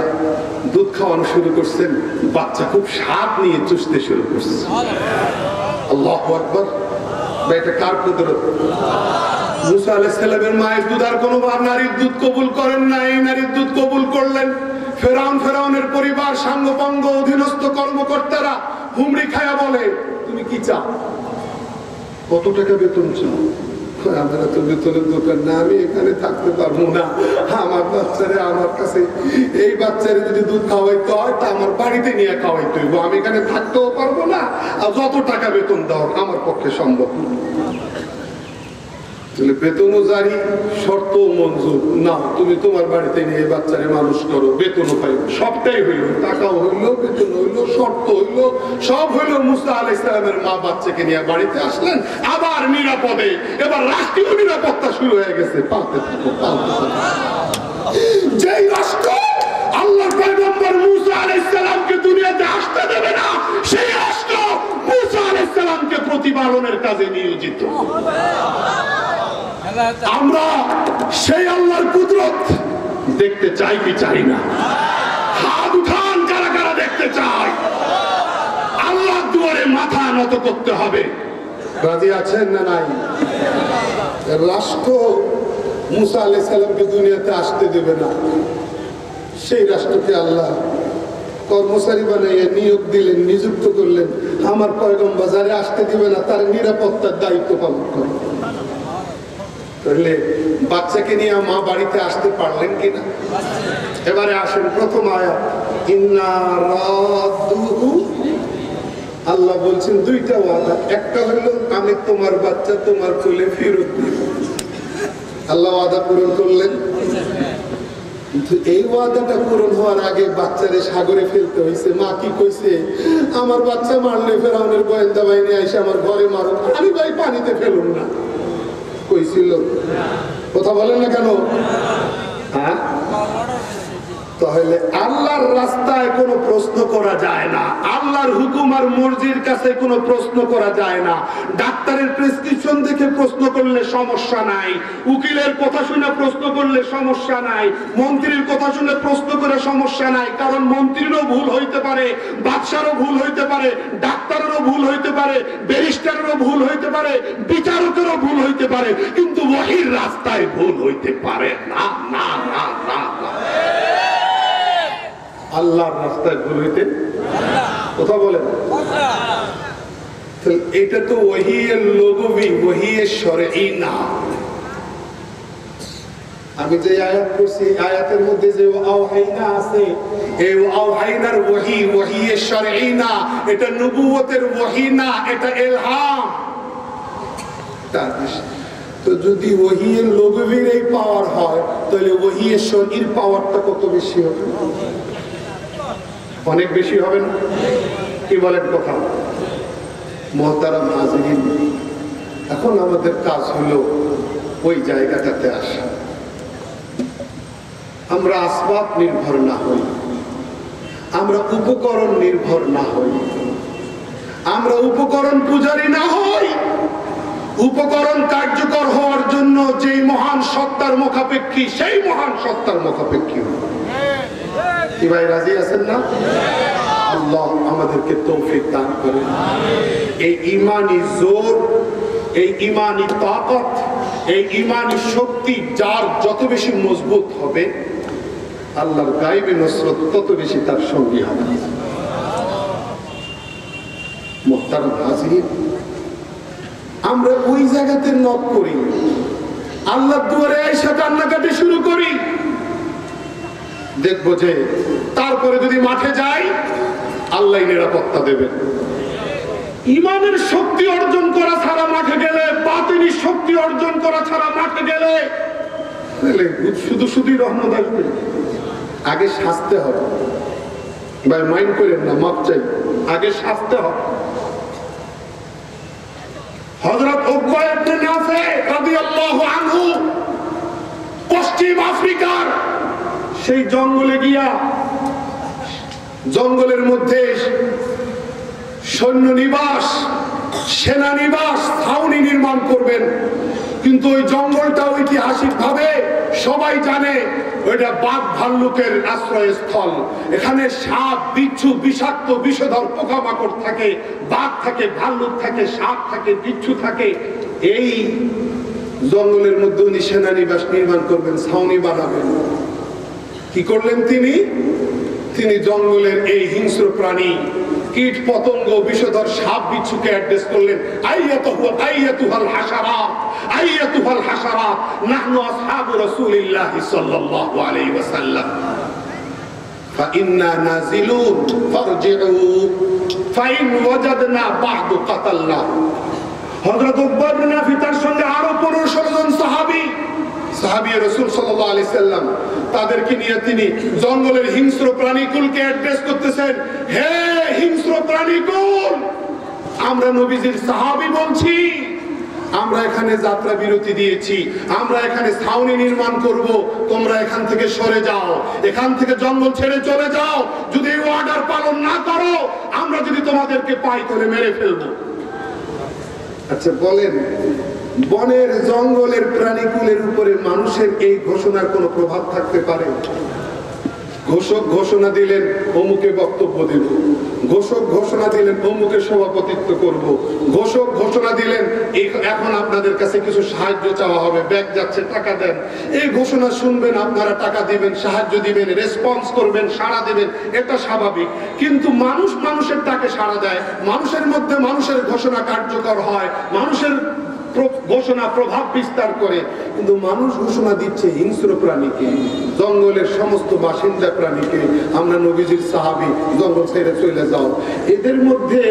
দুধ খাওয়ানো শুরু করছেন, বাচ্চা খুব স্বাদ নিয়ে চুষতে শুরু করছে। আল্লাহু আকবার! এটা কার কুদরত? মুসা আলাইহিস সালামের মায়ের দুধ আর কোনো নারীর দুধ কবুল করেন না, এই নারীর দুধ কবুল করলেন। ফেরাউনের পরিবার, সাঙ্গপাঙ্গ, অধীনস্থ কর্মকর্তারা হুমড়ি খায়া বলে, তুমি কি চাও? কত টাকা বেতন চাও? আমরা তো বেতনের দোকান না, আমি এখানে থাকতে পারবো না, আমার বাচ্চারে আমার কাছে, এই বাচ্চারে যদি দুধ খাওয়াইতে হয় তা আমার বাড়িতে নিয়ে খাওয়াইতে হইব, আমি এখানে থাকতেও পারবো না, আর যত টাকা বেতন দাও আমার পক্ষে সম্ভব না। বেতনও জারি, শর্ত মঞ্জুর না, তুমি তোমার বাড়িতে নিয়ে বাচ্চারে মানুষ করো, বেতনও পাইব, সবটাই হইল, টাকাও হইল, বেতন হইল, শর্ত হইল, সব হইল। মুসা আলাইহিস সালামের মা বাচ্চাকে নিয়ে বাড়িতে আসলেন, আবার নিরাপদে, এবার রাষ্ট্রীয় নিরাপত্তা শুরু হয়ে গেছে। পালতে থাকো, পালতে থাকো। যেই রাষ্ট্র আল্লাহর পয়গম্বর মুসা আলাইহিস সালামকে দুনিয়াতে আসতে দেবে না, সেই রাষ্ট্র মুসা আলাইহিস সালামকে প্রতিপালনের কাজে নিয়োজিত। আমরা সেই আল্লাহর কুদরত দেখতে চাই কি চাই না? হাত উঠান কারা কারা দেখতে চাই? আল্লাহর দুয়ারে মাথা নত করতে হবে। রাজি আছেন না নাই? রাষ্ট্র মুসা আলাইহিস সালামকে দুনিয়াতে আসতে দেবে না, সেই রাষ্ট্রকে আল্লাহ কর্মচারী বানাইয়া নিয়োগ দিলেন, নিযুক্ত করলেন। আমার পয়গম্বর যারে আসতে দিবে না তার নিরাপত্তার দায়িত্ব পালন করে। তাহলে বাচ্চাকে নিয়ে মা বাড়িতে আসতে পারলেন কিনা? এবারে আসেন প্রথম আয়াত, ইন্না রাদ্দুহু। আল্লাহ বলছেন দুইটা ওয়াদা, একটা হলো আমি তোমার বাচ্চা তোমার কোলে ফেরত দিব। আল্লাহ ওয়াদা পূরণ করলেন, কিন্তু এই ওয়াদাটা পূরণ হওয়ার আগে বাচ্চারে সাগরে ফেলতে হয়েছে। মা কি কইছে? আমার বাচ্চা মারলে ফেরাউনের গোয়েন্দা বাহিনী এসে আমার ঘরে মারো, আমি ভাই পানিতে ফেলুন না কইছিল। কথা বলেন না কেন? হ্যাঁ, তাহলে আল্লাহর রাস্তায় কোনো প্রশ্ন করা যায় না, আল্লাহর হুকুম আর মর্জির কাছে কোনো প্রশ্ন করা যায় না। ডাক্তারের প্রেসক্রিপশন দেখে প্রশ্ন করলে সমস্যা নাই, উকিলের কথা শুনে প্রশ্ন করলে সমস্যা নাই, মন্ত্রীর কথা শুনে প্রশ্ন করে সমস্যা নাই, কারণ মন্ত্রীরও ভুল হইতে পারে, বাদশারও ভুল হইতে পারে, ডাক্তারেরও ভুল হইতে পারে, ব্যারিস্টারেরও ভুল হইতে পারে, বিচারকেরও ভুল হইতে পারে, কিন্তু ওহীর রাস্তায় ভুল হইতে পারে না, না, না, না, না। আল্লাহর রাস্তায় ভুল হইতে কথা বলেন। এটা তো ওহীর লুগবি, ওহীর শরঈ না। আমি যে আয়াত পড়ছি, আয়াতের মধ্যে যে আওহাইনা আছে, এই আওহাইনার ওহী, ওহীর শরঈ না, এটা নবুয়তের ওহী না, এটা ইলহাম। তো যদি ওহীর লুগবির এই পাওয়ার হয়, তাহলে ওহী এর এর পাওয়ারটা কত বেশি হবে? অনেক বেশি হবে না? কি বলেন কথা? মুহতারাম হাজিরিন, এখন আমাদের কাজ হলো ওই জায়গাটাতে আসা। আমরা আসবাব নির্ভর না হই, আমরা উপকরণ নির্ভর না হই, আমরা উপকরণ পূজারী না হই। উপকরণ কার্যকর হওয়ার জন্য যেই মহান সত্তার মুখাপেক্ষী, সেই মহান সত্তার মুখাপেক্ষী। কি ভাই রাজি আছেন না? আল্লাহ আমাদেরকে তৌফিক দান করেন। এই ঈমানি জোর, এই ঈমানি তাকত, এই ঈমানি শক্তি যার যত বেশি মজবুত হবে, আল্লাহর গায়বী নসরত তত বেশি তার সঙ্গী হবে। মুহতারাম হাজির, আমরা ওই জায়গাতে নক করি, আল্লাহর দুয়ারে এসে কান্নাকাটি শুরু করি, দেখবো যে তারপরে যদি মাঠে যাই আল্লাহ নিরাপত্তা দেবেন। ইমানের শক্তি অর্জন করা ছাড়া মাঠে গেলে, বাতিনি শক্তি অর্জন করা ছাড়া মাঠে গেলে শুধু শুধুই রহমত আসবে। আগে শাস্তে হবে ভাই, মাইন্ড করেন না, মাপ চাই, আগে শাস্তে হবে। হযরত উকবা ইবনে নাফি রাদিয়াল্লাহু আনহু পশ্চিম আফ্রিকার সেই জঙ্গলে গিয়া, জঙ্গলের মধ্যে সৈন্য নিবাস, সেনা নিবাস, ছাউনি নির্মাণ করবেন। কিন্তু ওই জঙ্গলটা ঐতিহাসিক ভাবে সবাই জানে ওইটা বাঘ ভাল্লুকের আশ্রয়স্থল। এখানে সাপ, বিচ্ছু, বিষাক্ত বিষধর পোকামাকড় থাকে, বাঘ থাকে, ভাল্লুক থাকে, সাপ থাকে, বিচ্ছু থাকে। এই জঙ্গলের মধ্যে উনি সেনানিবাস নির্মাণ করবেন, ছাউনি বানাবেন। কি করলেন তিনি? তিনি জঙ্গলের এই হিংস্র প্রাণী, কীট পতঙ্গ, বিষধর সাপ বিচ্ছুকে অ্যাড্রেস করলেন, আইয়াতুহাল হাশারাত, আইয়াতুহাল হাশারাত, নাহনু আসহাবু রাসূলিল্লাহ সাল্লাল্লাহু আলাইহি ওয়াসাল্লাম, ফাইন্না নাজিলুন ফারজিউ ফাইন ওয়াজাদনা বা'দু কাতালনা। হযরত উকবা ইবনে নাফি তার সঙ্গে আরো 15 জন সাহাবী রাসূল সাল্লাল্লাহু আলাইহি সাল্লাম, তাদেরকে নিয়ে তিনি জঙ্গলের হিংস্র প্রাণীকুলকে অ্যাড্রেস করতেছেন, হে হিংস্র প্রাণীকুল, আমরা নবীজির সাহাবী বলছি, আমরা এখানে যাত্রা বিরতি দিয়েছি, আমরা এখানে ছাউনি নির্মাণ করব, তোমরা এখান থেকে সরে যাও, এখান থেকে জঙ্গল ছেড়ে চলে যাও। যদি এই অর্ডার পালন না করো, আমরা যদি তোমাদেরকে পাই তাহলে মেরে ফেলবো। আচ্ছা বলেন, বনের জঙ্গলের প্রাণীকুলের উপরে মানুষের এই ঘোষণার কোন প্রভাব থাকতে পারে? ঘোষক ঘোষণা দিলেন অমুকে বক্তব্য দেব, ঘোষক ঘোষণা দিলেন অমুকে সভাপতিত্ব করব, ঘোষক ঘোষণা দিলেন এখন আপনাদের কাছে কিছু সাহায্য চাওয়া হবে, ব্যাগ যাচ্ছে, টাকা দেন। এই ঘোষণা শুনবেন, আপনারা টাকা দিবেন, সাহায্য দিবেন, রেসপন্স করবেন, সাড়া দিবেন, এটা স্বাভাবিক। কিন্তু মানুষ মানুষের ডাকে সাড়া দেয়, মানুষের মধ্যে মানুষের ঘোষণা কার্যকর হয়, মানুষের ঘোষণা প্রভাব বিস্তার করে। কিন্তু মানুষ ঘোষণা দিচ্ছে হিংস্র প্রাণীকে, জঙ্গলের সমস্ত বাসিন্দা প্রাণীকে, আমরা নবীজির সাহাবী, জঙ্গল ছেড়ে চলে যাও। এদের মধ্যে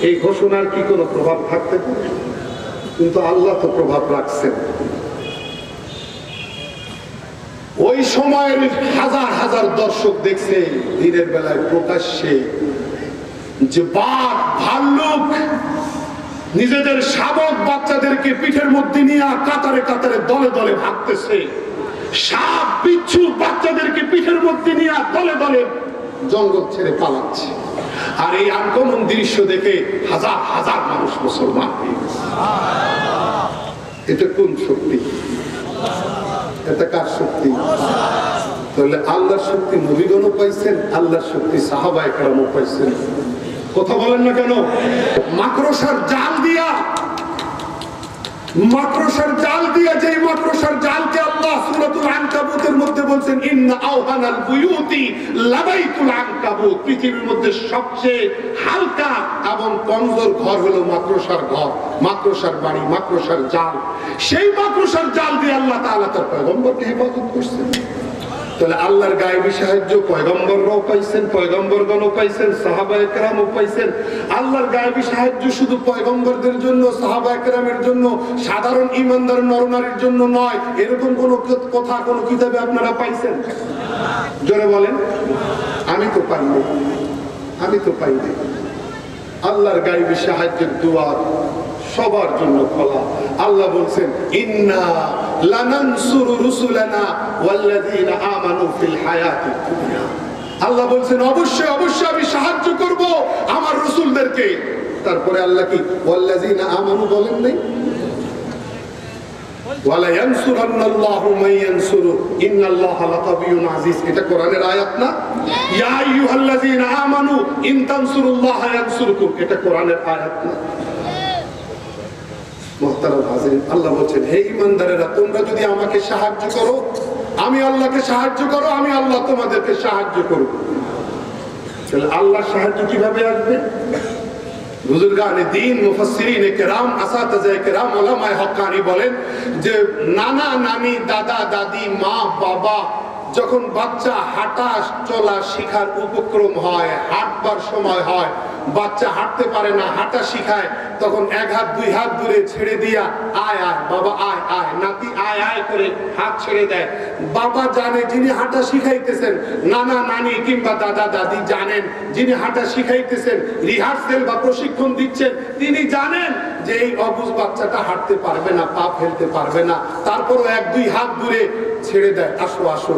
এই ঘোষণার কি কোনো প্রভাব থাকতে পারে? কিন্তু আল্লাহ তো প্রভাব রাখছেন। ওই সময়ের হাজার হাজার দর্শক দেখছে দিনের বেলায় প্রকাশ্যে যে বাঘ, ভাল্লুক নিজেদের শাবক বাচ্চাদেরকে পিঠের মধ্যে নিয়ে কাতারে কাতারে দলে দলে ভাগতেছে, সাপ বিচ্ছু বাচ্চাদেরকে পিঠের মধ্যে নিয়ে দলে দলে জঙ্গল ছেড়ে পালাচ্ছে। আর এই আনকমন দৃশ্য দেখে হাজার হাজার মানুষ মুসলমান হয়ে গেছে। এটা কোন শক্তি? এটা কার শক্তি? তাহলে আল্লাহর শক্তি নবীগণও পাইছেন, আল্লাহর শক্তি সাহাবায়ে কেরামও পাইছেন। কথা বলেন না কেন? মাকড়সার জাল দিয়া, মাকড়সার জাল দিয়া, যে মাকড়সার জালকে আল্লাহ সূরাতুল আনকাবুতের মধ্যে বলছেন, ইন্না আওহানাল বুয়ুতি লাবাইতুল আনকাবুত, পৃথিবীর মধ্যে সবচেয়ে হালকা এবং কমজোর ঘর হলো মাকড়সার ঘর, মাকড়সার বাড়ি, মাকড়সার জাল। সেই মাকড়সার জাল দিয়ে আল্লাহ তাআলা তার পয়গম্বরকে হেফাজত করছেন। তাহলে আল্লাহর গায়েবী সাহায্য পয়গম্বররাও পাইছেন, পয়গম্বরগণও পাইছেন, সাহাবায়ে কেরামও পাইছেন। আল্লাহর গায়েবী সাহায্য শুধু পয়গম্বরদের জন্য, সাহাবায়ে কেরামের জন্য, সাধারণ ঈমানদার নরনারীর জন্য নয়, এরকম কোন কথা কোন কিতাবে আপনারা পাইছেন? জোরে বলেন। আমি তো পাইনি, আমি তো পাইনি। আল্লাহর গায়েবী সাহায্যের দুয়ার সবার জন্য খোলা। আল্লাহ বলছেন, ইন্না লানানসুরু রুসুলানা ওয়াল্লাযীনা আমানু ফিল হায়াতিদ দুনিয়া। আল্লাহ বলছেন, অবশ্যই অবশ্যই আমি সাহায্য করব আমার রাসূলদেরকে। তারপরে আল্লাহ কি ওয়াল্লাযীনা আমানু বলেন নাই? ওয়ালা ইয়ানসুরান্নাল্লাহু মান ইয়ানসুরু ইন্নাল্লাহা লাকাবিয়্যুন আজিজ। এটা কোরআনের আয়াত না? ইয়া আইয়ুহাল্লাযীনা আমানু ইন তানসুরুল্লাহা ইয়ানসুরকুম। এটা কোরআনের আয়াত না? মুহতারাম হাজিরিন, আল্লাহ বলছেন, হে ঈমানদারেরা, তোমরা যদি আমাকে সাহায্য করো, আমি আল্লাহকে সাহায্য করো, আমি আল্লাহ তোমাদেরকে সাহায্য করব। তাহলে আল্লাহর সাহায্য কিভাবে আসবে? বুজুর্গানে দ্বীন, মুফাসসিরিনে কেরাম, আসাতিজায়ে কেরাম, উলামায়ে হক্কানি বলেন যে নানা নানি, দাদা দাদি, মা বাবা যখন বাচ্চা হাঁটা চলা শেখার উপক্রম হয়, হাঁটবার সময় হয়, বাচ্চা হাঁটতে পারে না, হাঁটা শিখায়, তখন এক হাত দুই হাত দূরে ছেড়ে দিয়া আয় আয় বাবা, আয় আয় নাতি, আয় আয় করে হাত ছেড়ে দেয়। বাবা জানে যিনি হাঁটা শিখাইতেছেন, নানা নানি কিংবা দাদা দাদি জানেন যিনি হাঁটা শিখাইতেছেন, রিহার্সেল বা প্রশিক্ষণ দিচ্ছেন, তিনি জানেন যে এই অবুঝ বাচ্চাটা হাঁটতে পারবে না, পা ফেলতে পারবে না, তারপরও এক দুই হাত দূরে ছেড়ে দেয়, আসো আসো।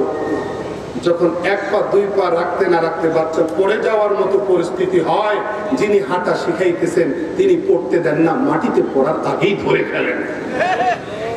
যখন এক পা দুই পা রাখতে না রাখতে বাচ্চা পড়ে যাওয়ার মতো পরিস্থিতি হয়, যিনি হাঁটা শিখাইতেছেন তিনি পড়তে দেন না, মাটিতে পড়ার আগেই ধরে ফেলেন।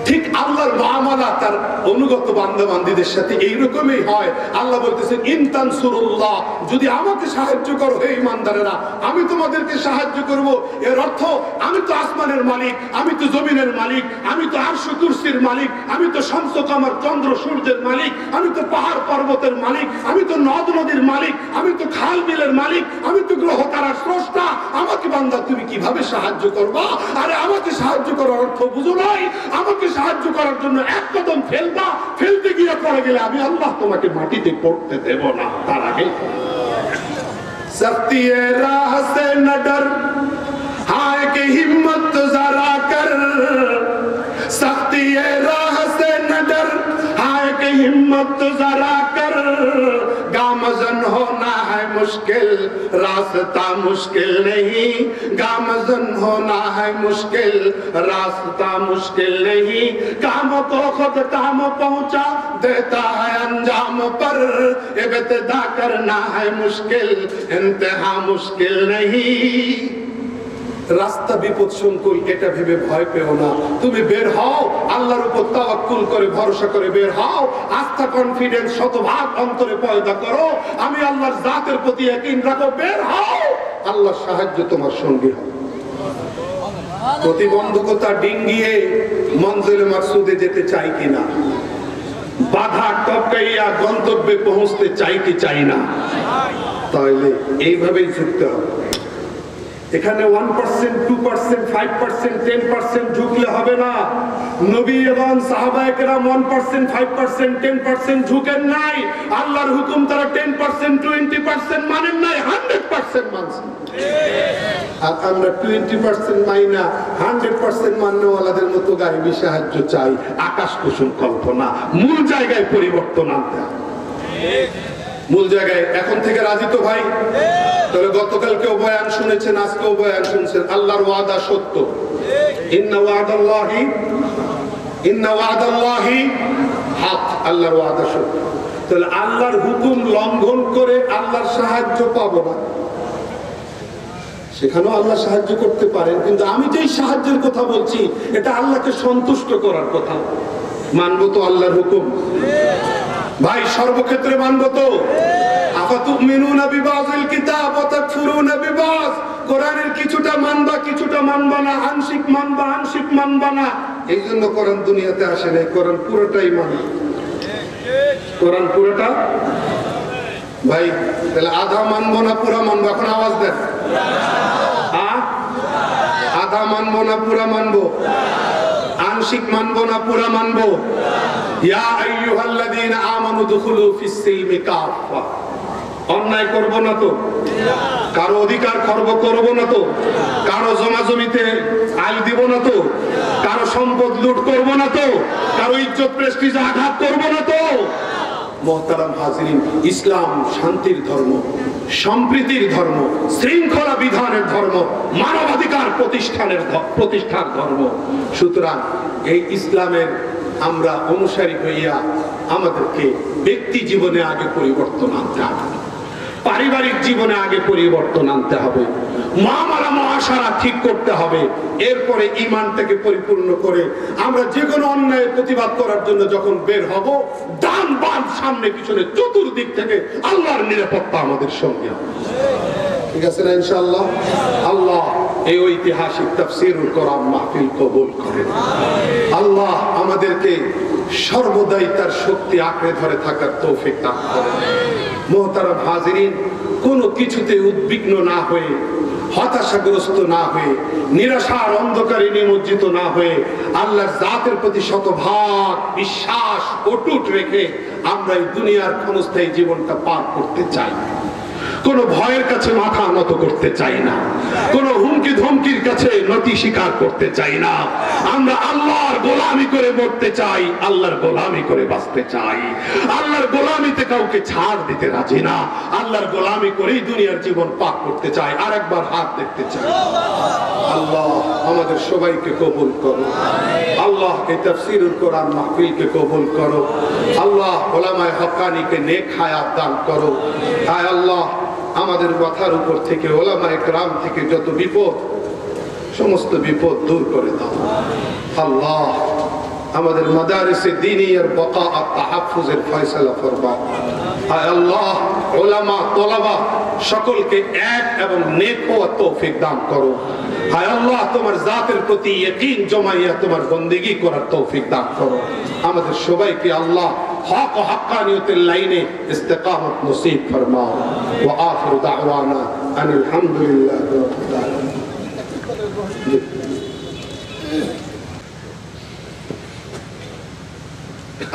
ঠিক আল্লাহর মুআমালা তার অনুগত বান্দাবান্দীদের সাথে এইরকমই হয়। আল্লাহ বলতেছেন, ইন তানসুরুল্লাহ, যদি আমাকে সাহায্য করো হে ঈমানদারেরা, আমি তোমাদেরকে সাহায্য করব। এর অর্থ আমি তো আসমানের মালিক, আমি তো জমিনের মালিক, আমি তো আরশ কুরসির মালিক, আমি তো শামস কামার চন্দ্র সূর্যের মালিক, আমি তো পাহাড় পর্বতের মালিক, আমি তো নদ নদীর মালিক, আমি তো খাল বিলের মালিক, আমি তো গ্রহ তারার স্রষ্টা। আমাকে বান্দা তুমি কিভাবে সাহায্য করবা? আরে আমাকে সাহায্য করার অর্থ বুঝো নাই? আমাকে সাহায্য করার জন্য এক কদম ফেলবা, ফেলতে গিয়ে পড়ে গেলে আমি আল্লাহ তোমাকে মাটিতে পড়তে দেব না। তার আগে সख्ती राह से न डर, हाय की हिम्मत जरा कर, सख्ती राह से न डर, हाय की हिम्मत जरा कर, गामजन होना है मुश्किल, रास्ता मुश्किल नहीं, गामजन होना है मुश्किल, रास्ता मुश्किल नहीं, काम को खुद काम पहुंचा देता है अंजाम पर, इब्तिदा करना है मुश्किल, इंतहा मुश्किल नहीं। রাস্তা বিপদ সংকুল, এটা ভেবে ভয় পেও না। তুমি বের হও, আল্লাহর উপর তাওয়াক্কুল করে ভরসা করে বের হও, আস্থা কনফিডেন্স শতভাগ অন্তরে পয়দা করো, আমি আল্লাহর জাতের প্রতি ইয়াকিন রাখো, বের হও, আল্লাহর সাহায্য তোমার সঙ্গে হবে। প্রতিবন্ধকতা ডিঙ্গিয়ে মঞ্জিলে মাকসুদে যেতে চাই কিনা, বাধা টপকাইয়া গন্তব্যে পৌঁছতে চাই কি চাই না, তাহলে এইভাবেই ঝুঁকতে হবে। এখানে 1%, 2%, 5%, 10% ঝুঁকলে হবে না। নবী এবং সাহাবায়ে কেরাম 1%, 5%, 10% ঝুঁকেন নাই। আল্লাহর হুকুম তারা 10%, 20% মানেন নাই, 100% মানছেন। আর আমরা 20% মানি না, 100% মান্যওয়ালাদের মতো গায়েবী সাহায্য চাই, আকাশ কুসুম কল্পনা। মূল জায়গায় পরিবর্তন আনতে হবে। মূল জায়গায় এখন থেকে রাজি তো ভাই? তবে গতকালকেও বয়ান শুনেছেন, আজকেও বয়ান শুনছেন, আল্লাহর ওয়াদা সত্য। ইন্না ওয়াদাল্লাহি হক, আল্লাহর ওয়াদা সত্য। তাহলে আল্লাহর হুকুম লঙ্ঘন করে আল্লাহর সাহায্য পাবো না। সেখানেও আল্লাহ সাহায্য করতে পারেন, কিন্তু আমি যেই সাহায্যের কথা বলছি এটা আল্লাহকে সন্তুষ্ট করার কথা। মানবো তো আল্লাহর হুকুম ভাই, সর্বক্ষেত্রে মানবো তো? আফাতুমিনুনা বিবাযিল কিতাব ওয়া তাকফুরুনা বিবায, কোরআনের কিছুটা মানবা কিছুটা মানবা না, আংশিক মানবা আংশিক মানবা না। এই জন্য কোরআন দুনিয়াতে আসে নাই, কোরআন পুরোটাই মানবা। কোরআন পুরোটা ভাই, তাহলে আধা মানবো না পুরা মানবো? এখন আওয়াজ দেন, আধা মানবো না পুরা মানবো? আংশিক মানবো না পুরা মানবো? ইয়া আইয়ুহাল্লাযীনা আমানু দুখুলু ফিস সিলমি কাফা। অন্যায় করব না তো, কারো অধিকার খর্ব করব না তো, কারো জমা জমিতে আইল দিব না তো, কারো সম্পদ লুট করব না তো, কারো ইজ্জত প্রেস্টিজে আঘাত করব না তো। মুহতারাম হাজিরিন, ইসলাম শান্তির ধর্ম, সম্প্রীতির ধর্ম, শৃঙ্খলা বিধানের ধর্ম, মানবাধিকার প্রতিষ্ঠার ধর্ম। সুতরাং এই ইসলামের আমরা অনুসারী হইয়া আমাদেরকে ব্যক্তি জীবনে আগে পরিবর্তন আনতে হবে, পারিবারিক জীবনে আগে পরিবর্তন আনতে হবে, মামারা মহাসারা ঠিক করতে হবে। এরপরে ঈমানটাকে পরিপূর্ণ করে আমরা যে কোনো অন্যায়ের প্রতিবাদ করার জন্য যখন বের হব, ডান বাম সামনে পিছনে চতুর্দিক থেকে আল্লাহর নিরাপত্তা আমাদের সঙ্গে হবে। ঠিক আছে না ইনশাআল্লাহ? আল্লাহ এই ঐতিহাসিক তাফসীরুল কোরআন মাহফিল কবুল করেন। আল্লাহ আমাদেরকে সর্বদাই তার শক্তি আঁকড়ে ধরে থাকার তৌফিক দান করেন। মুহতারাম হাজিরিন, কোনো কিছুতে উদ্বিগ্ন না হয়ে, হতাশাগ্রস্ত না হয়ে, নিরাশার অন্ধকারে নিমজ্জিত না হয়ে, আল্লাহর জাতের প্রতি শতভাগ বিশ্বাস অটুট রেখে আমরা এই দুনিয়ার ক্ষণস্থায়ী জীবনটা পার করতে চাই। কোন ভয়ের কাছে মাথা নত করতে চাই না, কোন হুমকি ধমকির কাছে নতি স্বীকার করতে চাই না। আমরা আল্লাহর গোলামি করে মরতে চাই, আল্লাহর গোলামি করে বাঁচতে চাই। আল্লাহর গোলামিতে কাউকে ছাড় দিতে রাজি না, আল্লাহর গোলামি করেই দুনিয়ার জীবন পার করতে চাই। আর একবার হাত দেখতে চাই। আল্লাহ আমাদের সবাইকে কবুল করো। আল্লাহ এই তাফসীরুল কোরআন মাহফিলকে কবুল করো। আল্লাহ উলামায়ে হক্কানিকে নেক হায়াত দান করো। আয় আল্লাহ আমাদের মাথার উপর থেকে, ওলামায়ে কেরাম থেকে যত বিপদ, সমস্ত বিপদ দূর করে দাও। আল্লাহ আমাদের মাদারিসে দ্বীনিয়ার বকা আর তাহাফুজের ফয়সালা ফরমাও। আয় আল্লাহ উলামা তলাবা সকলকে এক এবং নেক হওয়ার তৌফিক দান করো। আয় আল্লাহ তোমার জাতের প্রতি ইয়াকিন জমাইয়া তোমার বন্দেগী করার তৌফিক দান করো। আমাদের সবাইকে আল্লাহ হক ও হাক্কানিয়তের লাইনে ইস্তেকামত নসিব ফরমাও। ওয়া আখিরু দাওয়ানা আনিল হামদুলিল্লাহি রাব্বিল আলামিন।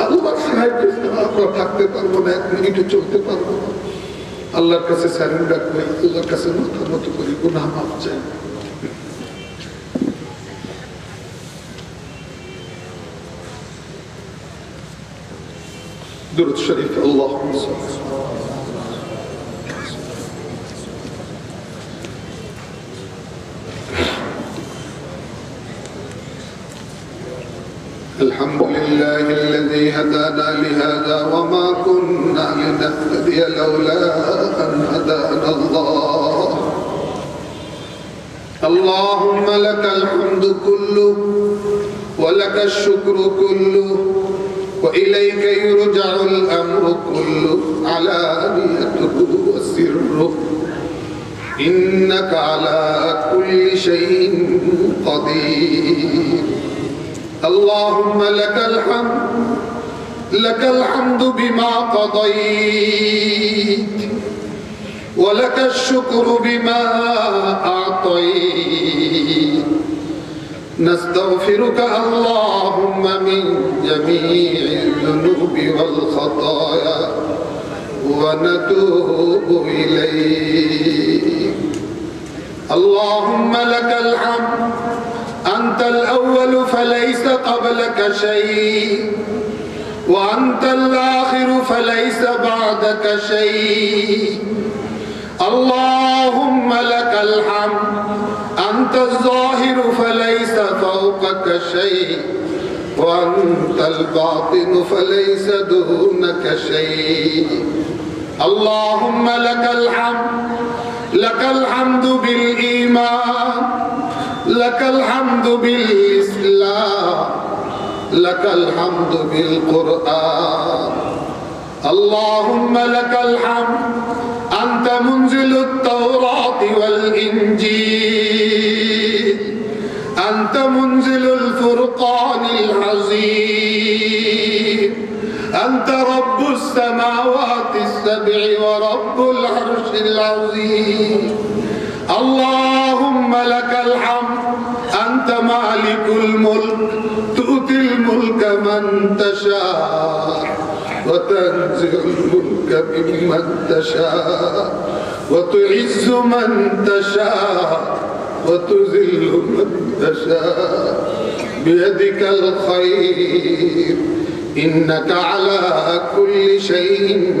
আল্লাহর সাহায্যে আমরা থাকতে পারবো না, এক মিনিটও চলতে পারবো না। আল্লাহর কাছে সারেন্ডার করি, আল্লাহর কাছে মাথা নত করি, গুনাহ মাফ চাই। দুরূদ শরীফ আল্লাহুম্মা সাল্লি الحمد لله الذي هدانا لهذا وما كنا لنهتدي لولا أن هدانا الله. اللهم لك الحمد كله ولك الشكر كله وإليك يرجع الأمر كله علانيته وسره إنك على كل شيء قدير. اللهم لك الحمد بما قضيت ولك الشكر بما أعطيت. نستغفرك اللهم من جميع الذنوب والخطايا ونتوب إليك. اللهم لك الحمد أنت الأول فليس قبلك شيء وأنت الآخر فليس بعدك شيء. اللهم لك الحمد أنت الظاهر فليس فوقك شيء وأنت الباطن فليس دونك شيء. اللهم لك الحمد بالإيمان لك الحمد بالإسلام لك الحمد بالقرآن. اللهم لك الحمد أنت منزل التوراة والإنجيل أنت منزل الفرقان العظيم أنت رب السماوات السبع ورب العرش العظيم. اللهم لك الحمد أنت أنت مالك الملك تؤتي الملك من تشاء وتنزع الملك ممن تشاء وتعز من تشاء وتذل من تشاء بيدك الخير إنك على كل شيء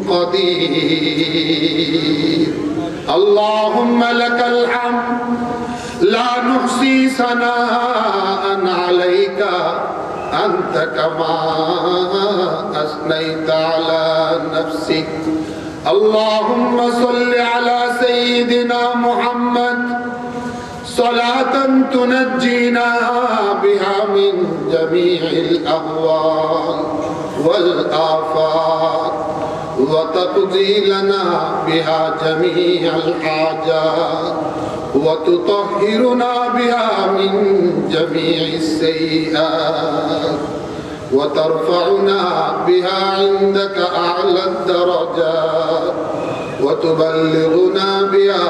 قدير اللهم لك الحمد لا نحصي ثناء عليك أنت كما أثنيت على نفسك اللهم صل على سيدنا محمد صلاة تنجينا بها من جميع الأهوال والآفات وتقضي لنا بها جميع الحاجات وتطهرنا بها من جميع السيئات وترفعنا بها عندك أعلى الدرجات وتبلغنا بها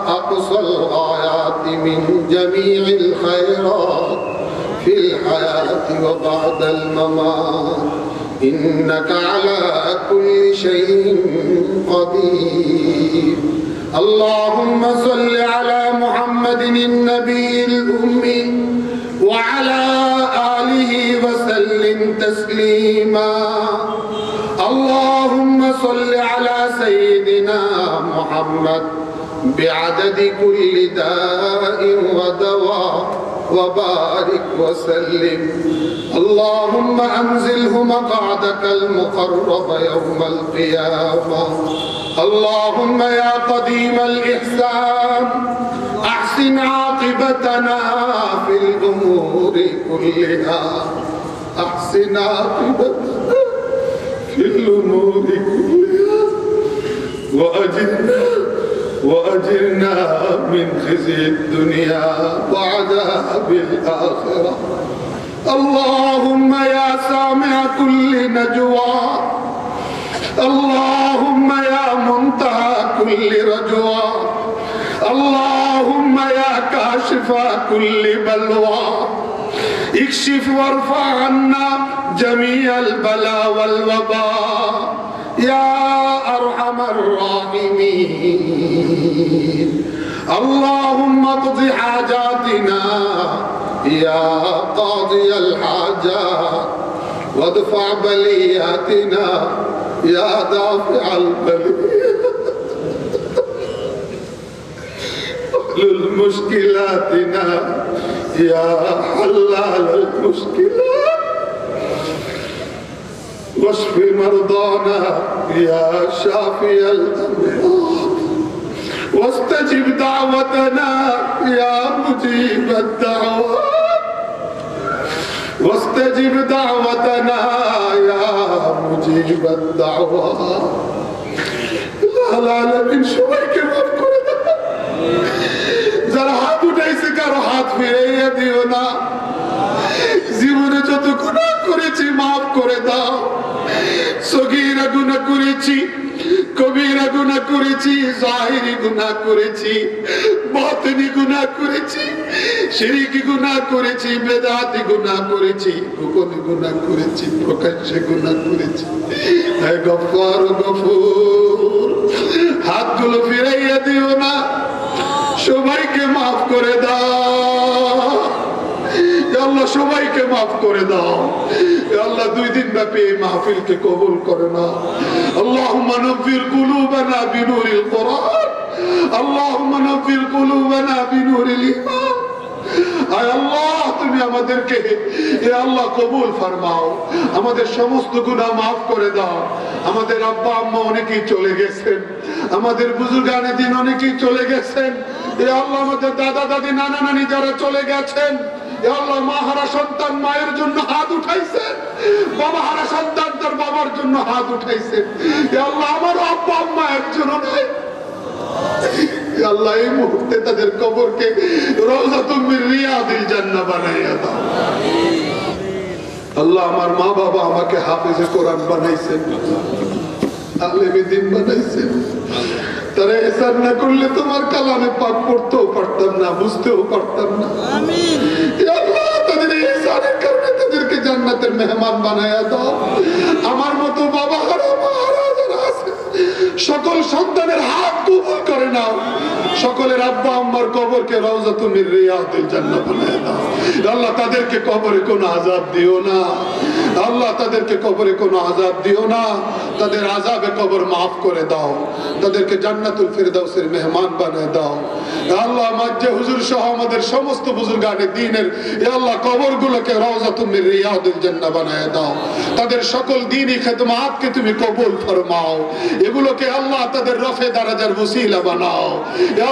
أقصى الغايات من جميع الخيرات في الحياة وبعد الممات إنك على كل شيء قدير اللهم صل على محمد النبي الأمي وعلى آله وسلم تسليما اللهم صل على سيدنا محمد بعدد كل داء ودواء وبارك وسلم اللهم أنزله مقعدك المقرب يوم القيامة اللهم يا قديم الإحسان أحسن عاقبتنا في الأمور كلها أحسن عاقبتنا في الأمور كلها وأجرنا من خزي الدنيا وعذاب الآخرة اللهم يا سامع كل نجوى اللهم يا منتهى كل رجوى اللهم يا كاشف كل بلوى اكشف وارفع عنا جميع البلاء والوباء يا أرحم الراحمين اللهم اقض حاجاتنا يا قاضي الحاجات وادفع بلياتنا يا دافع البليات احلل مشكلاتنا يا حلال المشكلات واشف مرضانا يا شافي الأمراض واستجب دعوتنا يا مجيب الدعوات واستجب دعوتنا يا مجيب الدعوات العالمين সবাইকে মাফ করে দাও যারা হাত উঠাইছে কারো হাত ফিরাইয়া দিও না জীবনে যত গুনাহ করেছি মাফ করে দাও সগীরা গুনাহ করেছি কবিরা গুনাহ করেছি জাহিরি গুনাহ করেছি বাতিনি গুনাহ করেছি শিরকি গুনাহ করেছি বেদাতি গুনাহ করেছি গোপনে গুনাহ করেছি প্রকাশ্যে গুনাহ করেছি হে গফফার গফুর হাতগুলো ফিরাইয়া দিও না সবাইকে মাফ করে দাও আল্লাহ সবাইকে মাফ করে দাও আল্লাহ দুই দিন ব্যাপী এই মাহফিলকে কবুল করে নাও আল্লাহুম্মা নব্বির কুলুবানা বিনুরিল কুরআন আল্লাহুম্মা নব্বির কুলুবানা বিনুরিল ঈমান আয় আল্লাহ তুমি আমাদেরকে হে আল্লাহ কবুল ফরমাও আমাদের সমস্ত গুনাহ maaf করে দাও আমাদের আব্বা আম্মা অনেকেই চলে গেছেন আমাদের বুজুর্গানে দিন অনেকেই চলে গেছেন হে আল্লাহ আমাদের দাদা দাদি নানা নানি যারা চলে গেছেন হে আল্লাহ মা হারা সন্তান মায়ের জন্য হাত উঠাইছে বাবা হারা সন্তান তার বাবার জন্য হাত উঠাইছে হে আল্লাহ আমার আব্বা আম্মা একজনও নাই আল্লাহ এই মুহূর্তে তাদের কবরকে রওজাতুম মিন রিয়াদিল জান্নাহ বানাইয়া দাও আল্লাহ আমার মা বাবা আমাকে হাফেজে কোরআন বানাইছেন আলেমে দ্বীন বানাইছেন তারা এহসান না করলে তোমার কালামে পাক পড়তেও পারতাম না, বুঝতেও পারতাম না। আল্লাহ তাদের এহসানের কারণে তাদেরকে জান্নাতের মেহমান বানায়া দাও। আমার মতো বাবা হারা মা হারা যারা আছে সকল সন্তানের হাত কবুল করে নাও। সকলের আব্বা আম্মার কবরকে রওজাতুম মির রিয়াদিল জান্নাহ বানায়া দাও। আল্লাহ তাদেরকে কবরে কোনো আযাব দিও না। আল্লাহ তাদেরকে কবরে কোনো আযাব দিও না। তাদের আযাবে কবর মাফ করে দাও। তাদেরকে জান্নাতুল ফিরদাউসের মেহমান বানিয়ে দাও। আল্লাহ মাজ্জে হুজুর সহ আমাদের সমস্ত বুজুর্গানে দ্বীনের আল্লাহ কবরগুলোকে রওজাতুম মির রিয়াদিল জান্নাহ বানিয়ে দাও। তাদের সকল দ্বীনি খিদমাতকে তুমি কবুল ফরমাও। এগুলোকে আল্লাহ তাদের রফে দারাজার ওসিলা বানাও।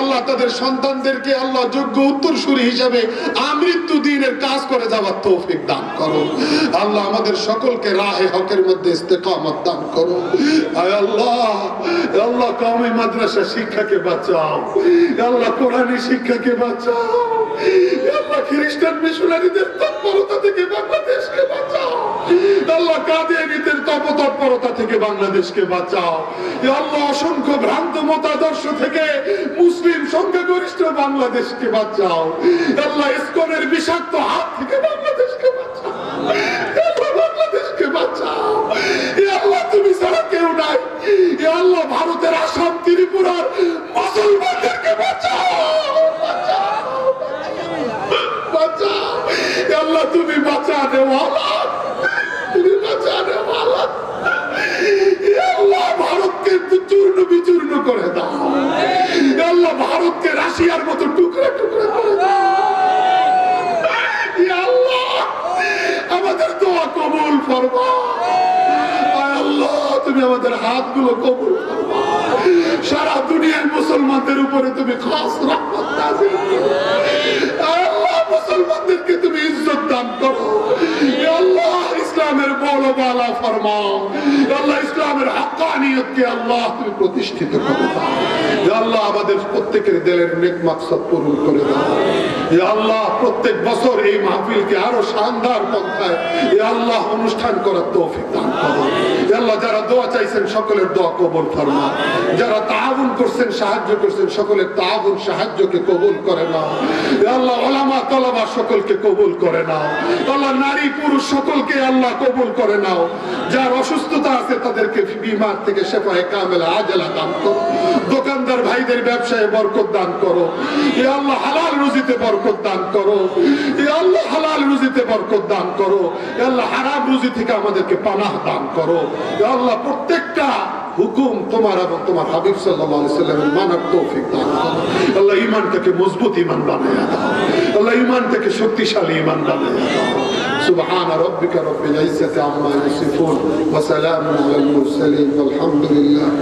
আল্লাহ তাদের সন্তানদেরকে আল্লাহ যোগ্য উত্তরসূরি হিসেবে আমৃত্যু দ্বীনের কাজ করে যাওয়ার তৌফিক দান করো। আল্লাহ আমাদের সকলকে রাহে হকের মধ্যে ইস্তেকামত দান করো। আয় আল্লাহ, আল্লাহ কওমি মাদ্রাসা শিক্ষাকে বাঁচাও। আল্লাহ কোরআনী শিক্ষাকে বাঁচাও। আল্লাহ খ্রিস্টান মিশনারিদের তৎপরতা থেকে বাংলাদেশকে বাঁচাও। আল্লাহ কাদিয়ানীদের তৎপরতা থেকে বাংলাদেশকে বাঁচাও। আল্লাহ অসংখ্য ভ্রান্ত মতাদর্শ থেকে মুসলিম সংখ্যাগরিষ্ঠ বাংলাদেশকে বাঁচাও। আল্লাহ ইসকনের বিষাক্ত হাত থেকে বাংলাদেশকে বাঁচাও। বাংলাদেশকে বাঁচাও। আল্লাহ তুমি ছাড়া কেউ নাই। আল্লাহ ভারতের আসাম ত্রিপুরার মুসলমানদেরকে বাঁচাও। বাঁচাও আল্লাহ, তুমি বাঁচানে ওয়ালা, তুমি বাঁচানে ওয়ালা। আল্লাহ ভারতকে চূর্ণ বিচূর্ণ করে দাও। আল্লাহ ভারতকে রাশিয়ার মতো টুকরা টুকরা করে দাও। আল্লাহ আমাদের দোয়া কবুল ফরমাও। আল্লাহ তুমি আমাদের হাতগুলো কবুল ফরমাও। সারা দুনিয়ার মুসলমানদের উপরে তুমি খাস রহমত নাযিল করো। আল্লাহ মুসলমানদেরকে তুমি ইজ্জত দান করো। আল্লাহ ইসলামের বলবালা ফরমাও। আল্লাহ ইসলামের হক্কানিয়তকে আল্লাহ তুমি প্রতিষ্ঠিত করে দাও। আল্লাহ আমাদের প্রত্যেকের দিলের নেক মাকসাদ পূরণ করে দাও। আল্লাহ প্রত্যেক বছর এই মাহফিলকে আরো শানদার পন্থায় আল্লাহ অনুষ্ঠান করার তৌফিক দান করো। আল্লাহ যারা দোয়া চাইছেন সকলের দোয়া কবুল ফরমাও। যারা তাআউন করছেন, সাহায্য করছেন, সকলের তাআউন সাহায্যকে কবুল করে নাও। আল্লাহ উলামা তলাবা সকলকে কবুল করে নাও। আল্লাহ নারী পুরুষ সকলকে আল্লাহ কবুল করে নাও। যার অসুস্থতা আছে তাদেরকে বিমার থেকে শেফায়ে কামেলা আজলা দান করো। দোকানদার ভাইদের ব্যবসায় বরকত দান করো। ইয়া আল্লাহ হালাল রুজিতে বরকত দান করো। ইয়া আল্লাহ হালাল রুজিতে বরকত দান করো। ইয়া আল্লাহ হারাম রুজি থেকে আমাদেরকে পানাহ দান করো। ইয়া আল্লাহ প্রত্যেকটা হুকুম তোমার এবং তোমার হাবিব সাল্লাল্লাহু আলাইহি সাল্লামের মানার তৌফিক দান করো। আল্লাহ ঈমানটাকে মজবুত ঈমান বানায়া দাও। আল্লাহ ঈমানটাকে শক্তিশালী ঈমান বানায়া দাও। সুবহান রাব্বিকা রাব্বিল ইজ্জাতি আম্মা ইয়াসিফুন ওয়া সালামুন আলাল মুরসালিন ওয়ালহামদুলিল্লাহি